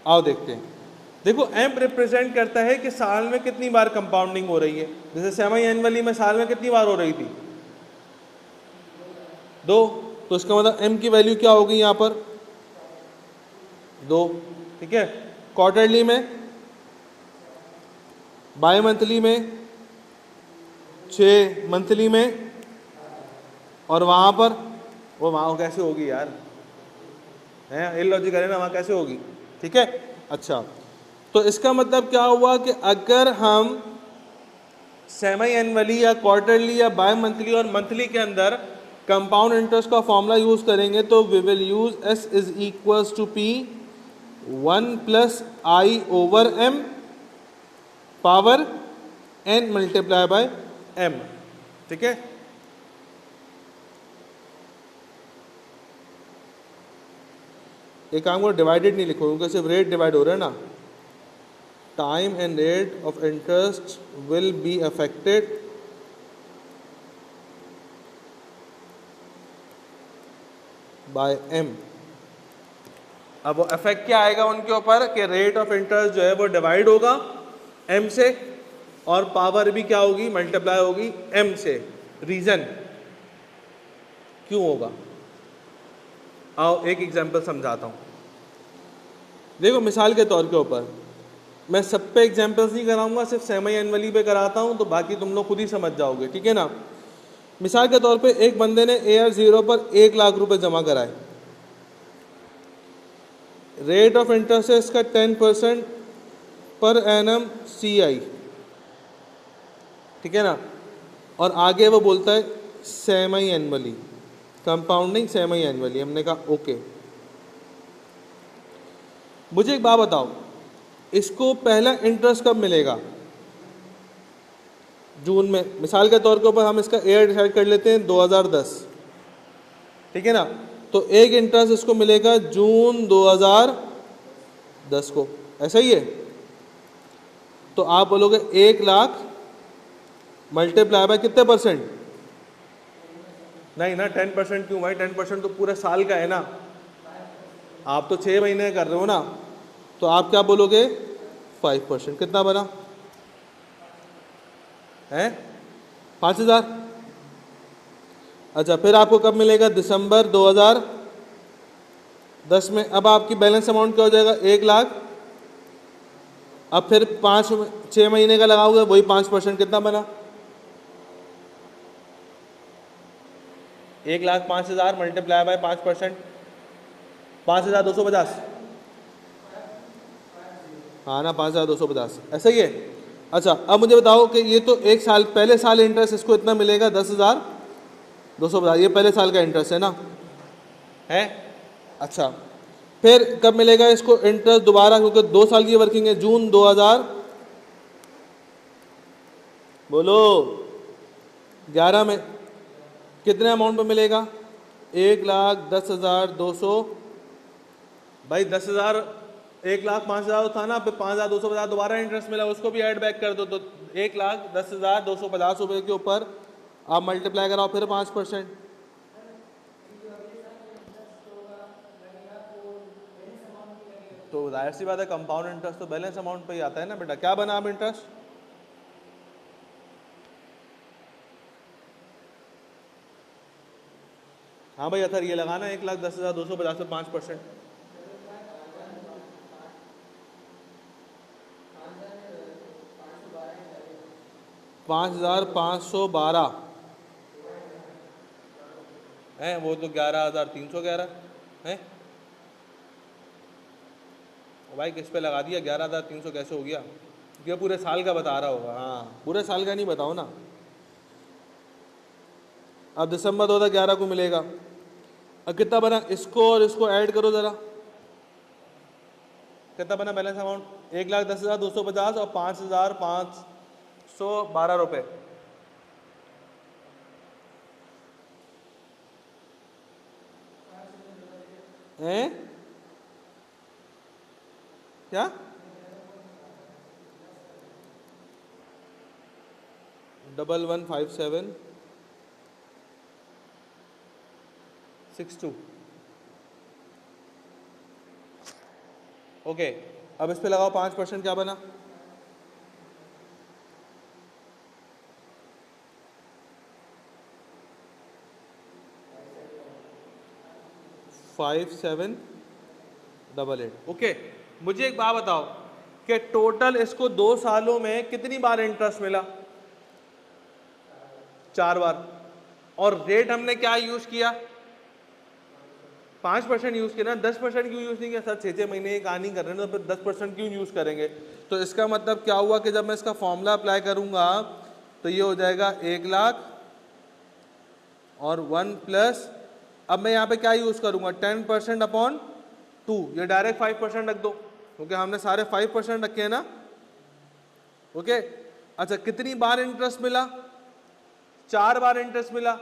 आओ देखते हैं। देखो m रिप्रेजेंट करता है कि साल में कितनी बार कंपाउंडिंग हो रही है। जैसे सेमी एनुअली में साल में कितनी बार हो रही थी? 2। तो इसका मतलब m की वैल्यू क्या होगी यहाँ पर? 2, ठीक है। क्वार्टरली में, बाय मंथली में, 6 मंथली में, और वहाँ पर वो वहाँ कैसे होगी यार, है इलॉजिकल है ना, वहाँ कैसे होगी, ठीक है। अच्छा, तो इसका मतलब क्या हुआ कि अगर हम सेमी एनुअली या क्वार्टरली या बाय मंथली और मंथली के अंदर कंपाउंड इंटरेस्ट का फॉर्मूला यूज करेंगे तो we will use S is equals to P 1 plus I over M power N multiply by M, ठीक है। एक काम को डिवाइडेड नहीं लिखो क्योंकि सिर्फ रेट डिवाइड हो रहा है ना। Time and rate of interest will be affected by m। अब वो इफेक्ट क्या आएगा उनके ऊपर कि रेट ऑफ इंटरेस्ट जो है वो डिवाइड होगा m से, और पावर भी क्या होगी, मल्टीप्लाई होगी m से। रीजन क्यों होगा, आओ एक एग्जांपल समझाता हूँ। देखो मिसाल के तौर के ऊपर, मैं सब पे एग्जांपल्स नहीं कराऊंगा, सिर्फ सेमी एनुअली पे कराता हूँ, तो बाकी तुम लोग खुद ही समझ जाओगे, ठीक है ना। मिसाल के तौर पे एक बंदे ने AR0 पर 1 लाख रुपए जमा कराए, रेट ऑफ इंटरेस्ट है इसका 10% पर एनम CI, ठीक है ना। और आगे वो बोलता है semi annually, compounding semi annually. हमने कहा ओके। मुझे एक बात बताओ, इसको पहला इंटरेस्ट कब मिलेगा? जून में। मिसाल के तौर के ऊपर हम इसका ईयर डिसाइड कर लेते हैं 2010, ठीक है ना। तो एक इंटरेस्ट इसको मिलेगा जून 2010 को, ऐसा ही है। तो आप बोलोगे 1 लाख मल्टीप्लाई बाय कितने परसेंट? नहीं ना, 10% क्यों भाई, 10% तो पूरे साल का है ना, आप तो 6 महीने कर रहे हो ना, तो आप क्या बोलोगे 5%। कितना बना है? 5,000। अच्छा, फिर आपको कब मिलेगा? दिसंबर 2010 में। अब आपकी बैलेंस अमाउंट क्या हो जाएगा? 1 लाख। अब फिर 6 महीने का लगाओगे, वही 5%। कितना बना? 1,05,000 मल्टीप्लाई बाय 5%, 5,250। हाँ ना, 5,250, ऐसा ही है। अच्छा, अब मुझे बताओ कि ये तो एक साल, पहले साल इंटरेस्ट इसको इतना मिलेगा 10,250, ये पहले साल का इंटरेस्ट है ना, है। अच्छा, फिर कब मिलेगा इसको इंटरेस्ट दोबारा, क्योंकि 2 साल की वर्किंग है, जून 2000 बोलो 11 में। कितने अमाउंट पे मिलेगा? 1,10,200। भाई 10,000, 1,05,000 था ना, फिर 5,250 दोबारा इंटरेस्ट मिला, उसको भी ऐड बैक कर दो, तो 1,10,250 रुपये के ऊपर आप मल्टीप्लाई कराओ फिर 5%। तो जाहिर सी बात है, कंपाउंड इंटरेस्ट तो बैलेंस अमाउंट पे ही आता है ना बेटा। क्या बना अब इंटरेस्ट? हाँ भाई अथर, ये लगाना 1,10,250 पे 5%। 5,512 है, वो तो 11,311 है। भाई किस पे लगा दिया? 11,300 कैसे हो गया? ये पूरे साल का बता रहा होगा। हाँ, पूरे साल का नहीं बताओ ना। अब दिसंबर 2011 को मिलेगा। अब कितना बना? इसको और इसको ऐड करो जरा, कितना बना बैलेंस अमाउंट? 1,10,250 और 5,512 रुपये। हैं? क्या? 115762। ओके, अब इस पे लगाओ 5%। क्या बना? 5,788। ओके, मुझे एक बात बताओ कि टोटल इसको 2 सालों में कितनी बार इंटरेस्ट मिला? 4 बार। और रेट हमने क्या यूज किया? 5% यूज किया ना, 10% क्यों यूज नहीं किया? सर 6 6 महीने की कहानी कर रहे हैं, तो फिर 10% क्यों यूज करेंगे? तो इसका मतलब क्या हुआ कि जब मैं इसका फॉर्मूला अप्लाई करूंगा तो ये हो जाएगा 1 लाख और 1 प्लस, अब मैं यहाँ पे क्या यूज करूंगा? 10% अपॉन 2। ये डायरेक्ट 5% रख दो, क्योंकि हमने सारे 5% रखे हैं ना। ओके। अच्छा, कितनी बार इंटरेस्ट मिला? 4 बार इंटरेस्ट मिला।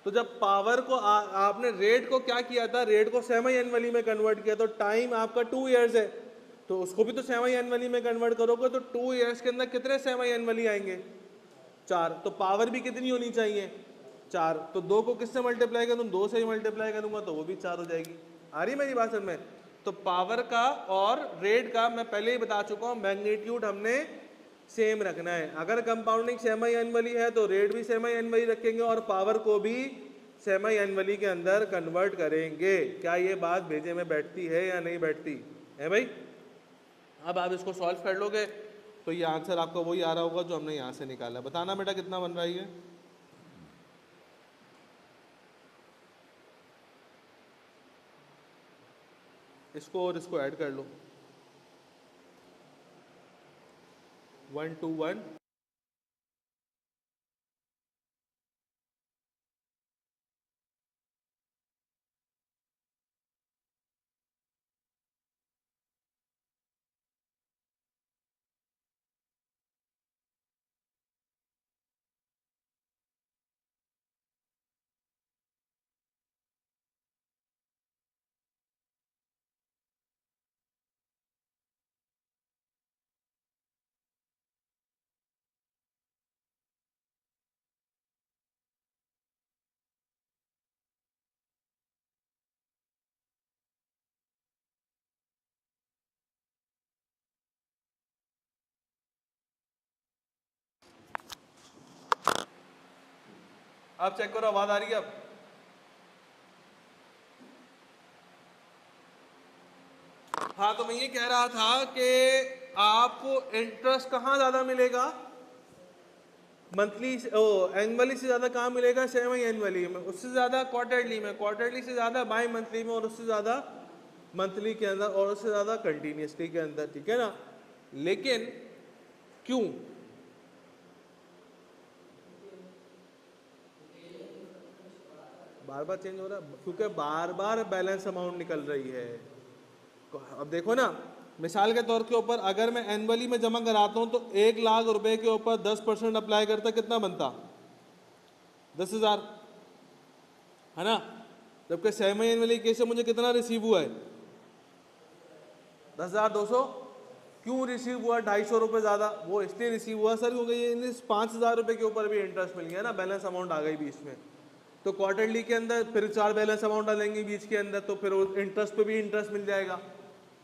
तो जब पावर को आपने रेट को क्या किया था? रेट को सेमी एनुअली में कन्वर्ट किया, तो टाइम आपका 2 इयर्स है, तो उसको भी तो सेमी एनुअली में कन्वर्ट करोगे, तो 2 इयर्स के अंदर कितने सेमी एनुअली आएंगे? 4। तो पावर भी कितनी होनी चाहिए? 4। तो 2 को किससे मल्टीप्लाई करूँ? 2 से ही मल्टीप्लाई करूंगा तो वो भी 4 हो जाएगी। आ रही मेरी बात समझ में? तो पावर का और रेट का मैं पहले ही बता चुका हूँ, मैग्नीट्यूड हमने सेम रखना है। अगर कंपाउंडिंग सेमी एनुअली है तो रेट भी सेमी एनुअली रखेंगे और पावर को भी सेमी एनुअली के अंदर कन्वर्ट करेंगे। क्या ये बात भेजे में बैठती है या नहीं बैठती है भाई? अब आप इसको सॉल्व कर लोगे तो ये आंसर आपका वही आ रहा होगा जो हमने यहाँ से निकाला। बताना बेटा कितना बन रहा है ये? इसको और इसको ऐड कर लो, 121 आप चेक करो, आवाज आ रही है अब? हाँ, तो मैं ये कह रहा था कि आपको इंटरेस्ट कहाँ ज्यादा मिलेगा? मंथली ओ एनुअली से ज्यादा कहाँ मिलेगा? सेमी एनुअली में, उससे ज्यादा क्वार्टरली में, क्वार्टरली से ज्यादा बाई मंथली में, और उससे ज्यादा मंथली के अंदर, और उससे ज्यादा कंटिन्यूसली के अंदर, ठीक है ना? लेकिन क्यों? बार बार चेंज हो रहा है क्योंकि बार बार बैलेंस अमाउंट निकल रही है। अब देखो ना, मिसाल के तौर के ऊपर अगर मैं एनुअली में जमा कराता हूं तो 1 लाख रुपए के ऊपर 10% अप्लाई करता कितना बनता? 10,000, है ना? जबकि सेमी एनुअली केस से मुझे कितना रिसीव हुआ है? 10,200। क्यों रिसीव हुआ 250 रुपये ज़्यादा? वो इसलिए रिसीव हुआ सर क्योंकि ये 5,000 रुपये के ऊपर भी इंटरेस्ट मिल गया ना, बैलेंस अमाउंट आ गई बीच में। तो क्वार्टरली के अंदर फिर 4 बैलेंस अमाउंट डालेंगे बीच के अंदर, तो फिर इंटरेस्ट पे भी इंटरेस्ट मिल जाएगा।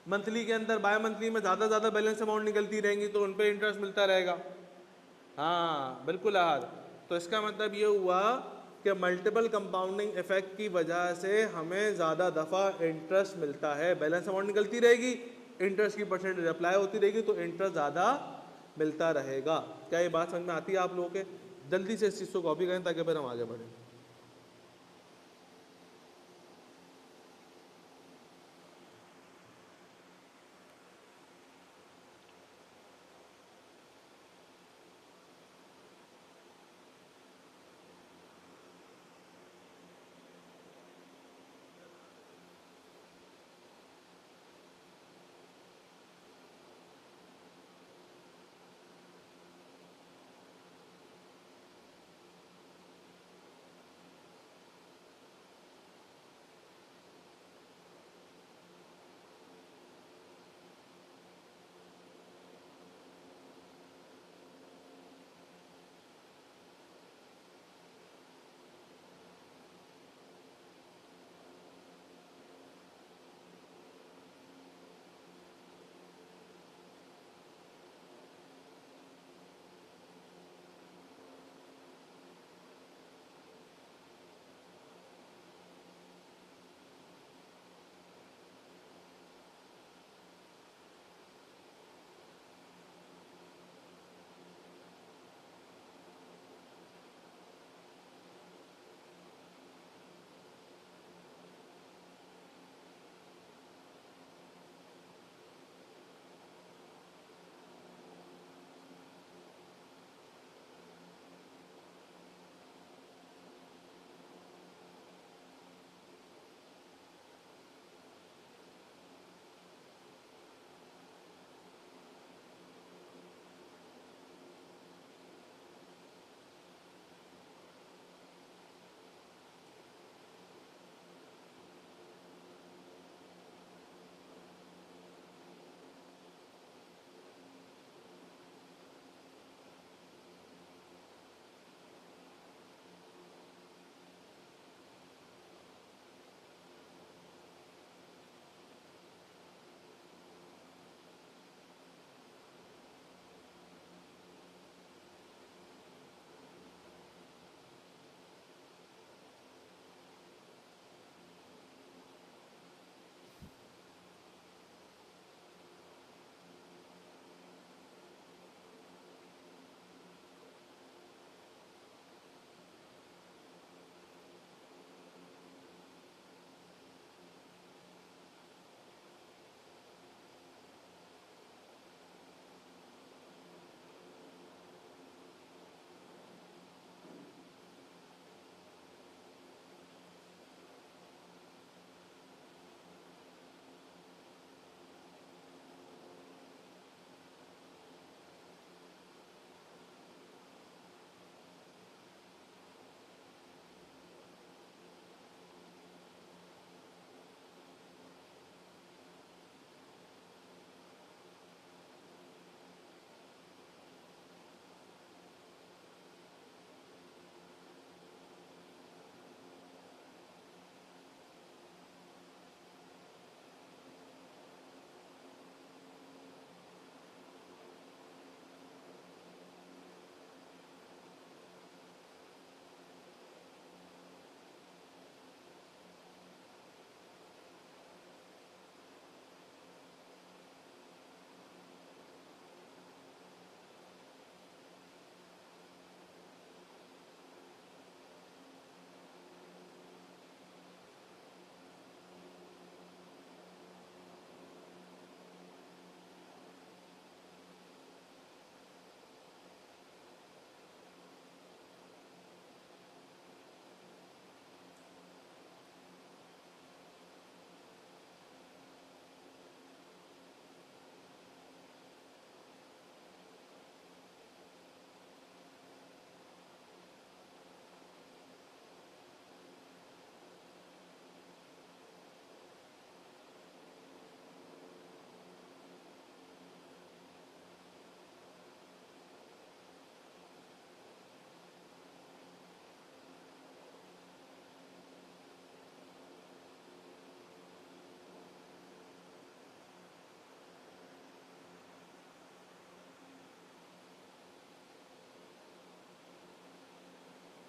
मंथली के अंदर बाय मंथली में ज़्यादा बैलेंस अमाउंट निकलती रहेंगी तो उन पर इंटरेस्ट मिलता रहेगा। हाँ बिल्कुल यार। तो इसका मतलब ये हुआ कि मल्टीपल कंपाउंडिंग इफेक्ट की वजह से हमें ज़्यादा दफ़ा इंटरेस्ट मिलता है। बैलेंस अमाउंट निकलती रहेगी, इंटरेस्ट की परसेंटेज अप्लाई होती रहेगी, तो इंटरेस्ट ज़्यादा मिलता रहेगा। क्या ये बात समझ में आती है आप लोगों के? जल्दी से इस चीज़ को कॉपी करें ताकि फिर हम आगे बढ़ें।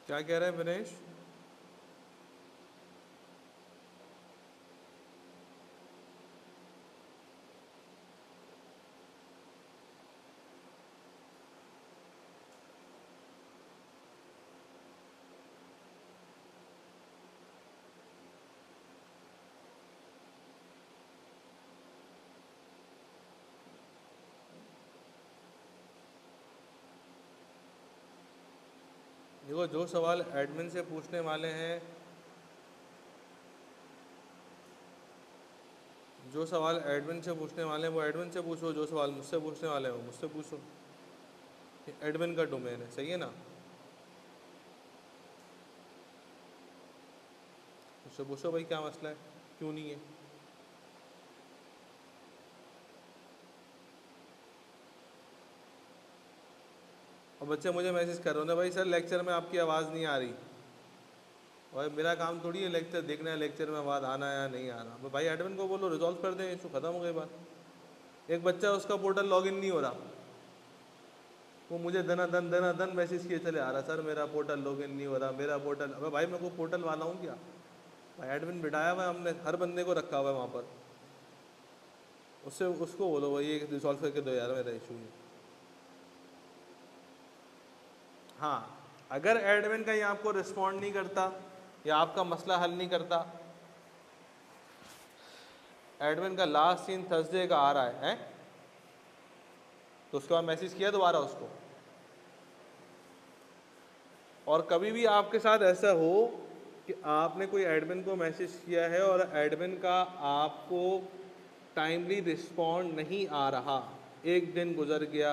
क्या कह रहे हैं विनेश? देखो, जो सवाल एडमिन से पूछने वाले हैं, जो सवाल एडमिन से पूछने वाले हैं वो एडमिन से पूछो, जो सवाल मुझसे पूछने वाले हैं वो मुझसे पूछो। एडमिन का डोमेन है, सही है ना? मुझसे पूछो भाई क्या मसला है, क्यों नहीं है। और बच्चे मुझे मैसेज कर रहे हो भाई, सर लेक्चर में आपकी आवाज़ नहीं आ रही। और मेरा काम थोड़ी है लेक्चर देखना है, लेक्चर में आवाज़ आना है या नहीं आना। तो भाई एडमिन को बोलो, रिजॉल्व कर दें, इशू खत्म हो गई बात। एक बच्चा उसका पोर्टल लॉगिन नहीं हो रहा, वो मुझे दना दन मैसेज किए चले आ रहा, सर मेरा पोर्टल लॉगिन नहीं हो रहा, मेरा पोर्टल। अबे भाई मैं कोई पोर्टल वाला हूँ क्या? भाई एडमिन बिठाया हुआ है हमने, हर बंदे को रखा हुआ है वहाँ पर। उससे उसको बोलो भाई ये रिजॉल्व करके दो यार मेरा इशू ये। हाँ, अगर एडमिन कहीं आपको रिस्पॉन्ड नहीं करता या आपका मसला हल नहीं करता, एडमिन का लास्ट सीन थर्सडे का आ रहा है, तो उसके बाद मैसेज किया दोबारा उसको। और कभी भी आपके साथ ऐसा हो कि आपने कोई एडमिन को मैसेज किया है और एडमिन का आपको टाइमली रिस्पॉन्ड नहीं आ रहा, एक दिन गुजर गया,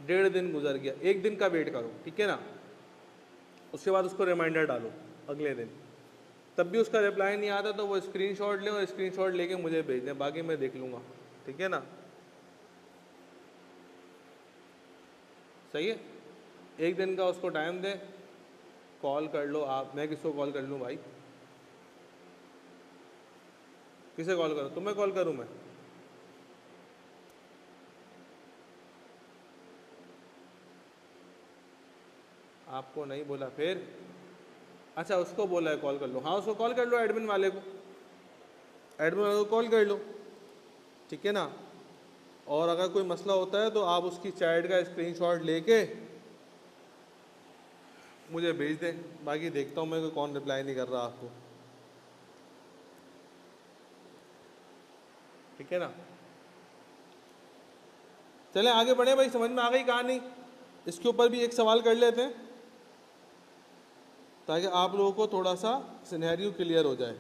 1.5 दिन गुजर गया, एक दिन का वेट करो, ठीक है ना? उसके बाद उसको रिमाइंडर डालो अगले दिन, तब भी उसका रिप्लाई नहीं आता तो वो स्क्रीनशॉट लें और स्क्रीनशॉट लेके मुझे भेज दें, बाकी मैं देख लूँगा, ठीक है ना? सही है, एक दिन का उसको टाइम दें, कॉल कर लो आप। मैं किसको कॉल कर लूँ भाई? किसे कॉल करूँ? तुम्हें कॉल करूँ मैं? आपको नहीं बोला फिर? अच्छा, उसको बोला है कॉल कर लो। हाँ, उसको कॉल कर लो, एडमिन वाले को, एडमिन वाले को कॉल कर लो, ठीक है ना? और अगर कोई मसला होता है तो आप उसकी चैट का स्क्रीनशॉट लेके मुझे भेज दें, बाकी देखता हूँ मैं कोई कौन रिप्लाई नहीं कर रहा आपको, ठीक है ना? चलें आगे बढ़े भाई, समझ में आ गई कहानी? इसके ऊपर भी एक सवाल कर लेते हैं ताकि आप लोगों को थोड़ा सा सिनेरियो क्लियर हो जाए।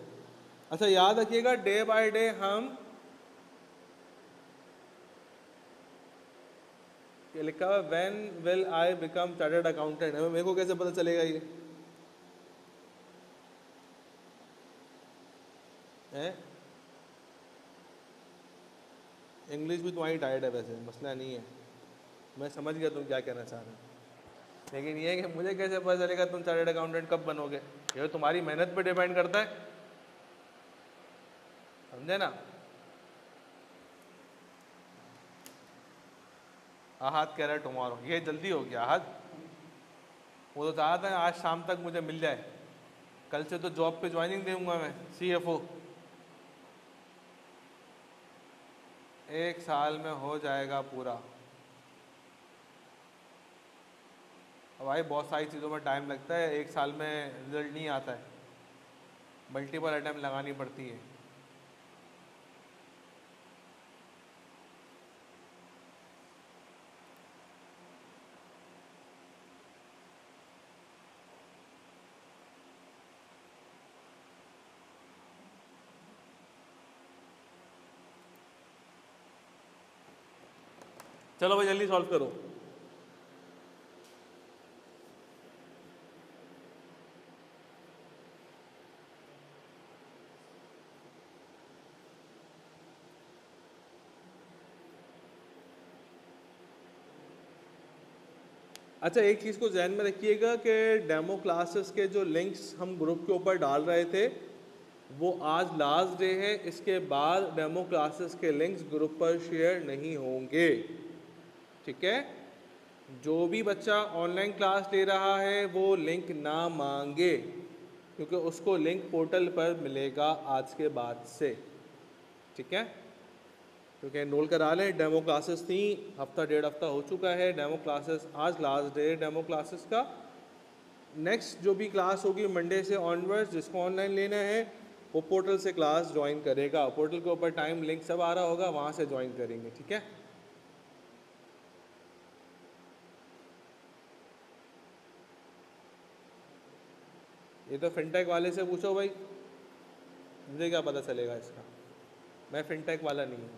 अच्छा, याद रखिएगा डे बाय डे हम, ये लिखा हुआ when will I become chartered accountant, मेरे को कैसे पता चलेगा ये है? इंग्लिश भी तुम्हारी टाइट है वैसे, मसला नहीं है, मैं समझ गया तुम क्या कहना चाह रहे हो, लेकिन ये है कि मुझे कैसे पता चलेगा तुम चार्टर्ड अकाउंटेंट कब बनोगे? ये तुम्हारी मेहनत पे डिपेंड करता है, समझे ना? आहद कह रहा है टुमारो, ये जल्दी हो गया आहद, वो तो चाहता है आज शाम तक मुझे मिल जाए, कल से तो जॉब पे ज्वाइनिंग दूंगा मैं, CFO। 1 साल में हो जाएगा पूरा। अब भाई बहुत सारी चीज़ों में टाइम लगता है, 1 साल में रिजल्ट नहीं आता है, मल्टीपल अटैम्प्ट लगानी पड़ती है। चलो भाई जल्दी सॉल्व करो। अच्छा, एक चीज़ को ध्यान में रखिएगा कि डेमो क्लासेस के जो लिंक्स हम ग्रुप के ऊपर डाल रहे थे वो आज लास्ट डे है, इसके बाद डेमो क्लासेस के लिंक्स ग्रुप पर शेयर नहीं होंगे, ठीक है? जो भी बच्चा ऑनलाइन क्लास ले रहा है वो लिंक ना मांगे, क्योंकि उसको लिंक पोर्टल पर मिलेगा आज के बाद से, ठीक है। क्योंकि एनरोल करा लें, डेमो क्लासेस थी, हफ्ता डेढ़ हफ्ता हो चुका है डेमो क्लासेस, आज लास्ट डे डेमो क्लासेस का। नेक्स्ट जो भी क्लास होगी मंडे से ऑनवर्ड्स, जिसको ऑनलाइन लेना है वो पोर्टल से क्लास ज्वाइन करेगा, पोर्टल के ऊपर टाइम लिंक सब आ रहा होगा, वहाँ से ज्वाइन करेंगे, ठीक है। ये तो फिनटेक वाले से पूछो भाई, मुझे क्या पता चलेगा इसका, मैं फिनटेक वाला नहीं हूँ,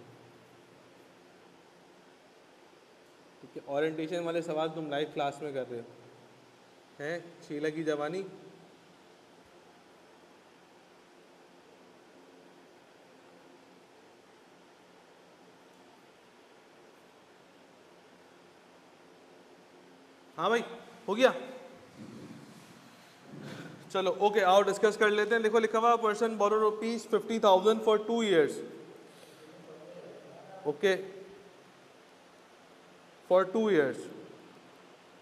ठीक है। ओरिएंटेशन वाले सवाल तुम लाइव क्लास में कर रहे हो, हैं शीला की जवानी। हाँ भाई हो गया, चलो ओके आओ डिस्कस कर लेते हैं। देखो लिखा हुआ person borrow ₹50,000 for 2 years, okay, for 2 years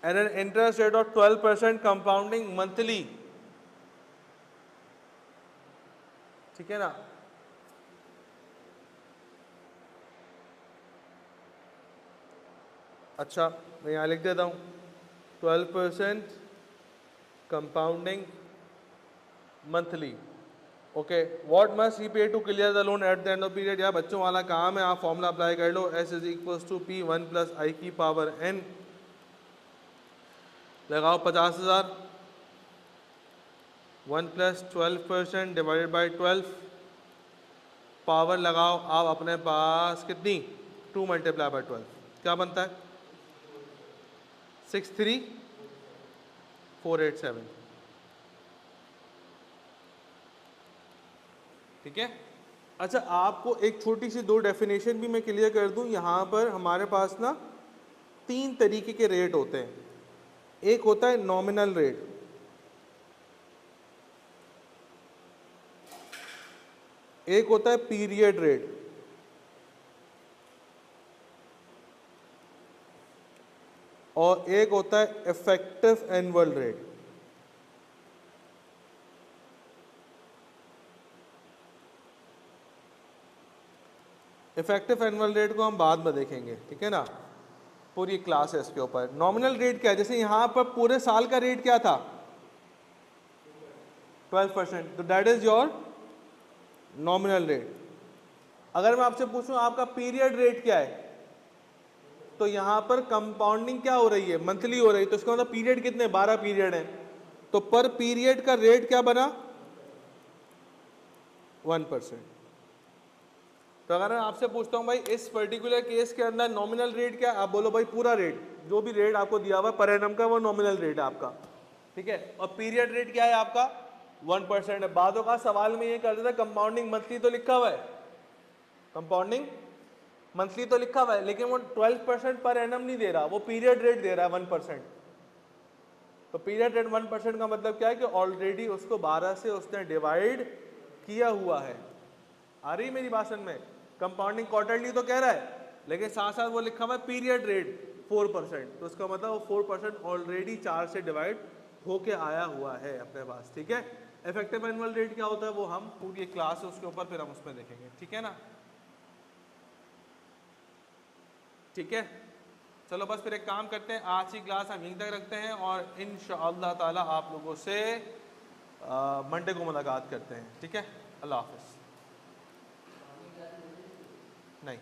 and an interest rate of 12% compounding monthly, ठीक है ना। अच्छा मैं यहाँ लिख देता हूँ 12% compounding monthly, okay. What must he pay to clear the loan at the end of period, या बच्चों वाला काम है, आप फॉर्मूला अप्लाई कर लो, S is equals to P 1 + I की पावर N, लगाओ 50,000, 1 + 12% डिवाइडेड बाई 12, पावर लगाओ आप अपने पास कितनी, 2 × 12, क्या बनता है 63,487, ठीक है। अच्छा आपको एक छोटी सी 2 डेफिनेशन भी मैं क्लियर कर दूं, यहाँ पर हमारे पास ना 3 तरीके के रेट होते हैं। एक होता है नॉमिनल रेट, एक होता है पीरियड रेट, और एक होता है effective annual rate. Effective annual rate को हम बाद में देखेंगे, ठीक है ना, पूरी क्लास है इसके ऊपर। नॉमिनल रेट क्या है, जैसे यहाँ पर पूरे साल का रेट क्या था 12%, तो that is your nominal rate. अगर मैं आपसे पूछूं आपका पीरियड रेट क्या है, तो यहां पर कंपाउंडिंग क्या हो रही है, मंथली हो रही है, तो इसका मतलब पीरियड कितने 12 पीरियड है, तो पर पीरियड का रेट क्या बना 1%। तो अगर मैं आपसे पूछता हूं भाई इस पर्टिकुलर केस के अंदर नॉमिनल रेट क्या, आप बोलो भाई पूरा रेट, जो भी रेट आपको दिया हुआ पर एनम का वो नॉमिनल रेट है आपका, ठीक है। और पीरियड रेट क्या है आपका 1% है। बातों का सवाल में ये कर देता कंपाउंडिंग मंथली तो लिखा हुआ है, कंपाउंडिंग मंथली तो लिखा हुआ है, लेकिन वो 12% पर एनम नहीं दे रहा, वो पीरियड रेट दे रहा है 1%। तो पीरियड रेट 1% का मतलब क्या है कि ऑलरेडी उसको 12 से उसने डिवाइड किया हुआ है। आ रही मेरी भाषण में, कंपाउंडिंग क्वार्टरली तो कह रहा है, लेकिन साथ साथ वो लिखा हुआ है पीरियड रेट 4%, तो उसका मतलब वो 4% ऑलरेडी 4 से डिवाइड होके आया हुआ है अपने पास, ठीक है। इफेक्टिव एनुअल रेट क्या होता है वो हम पूरी क्लास है उसके ऊपर फिर हम उसमें देखेंगे, ठीक है ना, ठीक है। चलो बस फिर एक काम करते हैं, आज की क्लास हम यहीं तक रखते हैं और इंशाअल्लाह ताला आप लोगों से मंडे को मुलाकात करते हैं, ठीक है। अल्लाह हाफिज़। नहीं।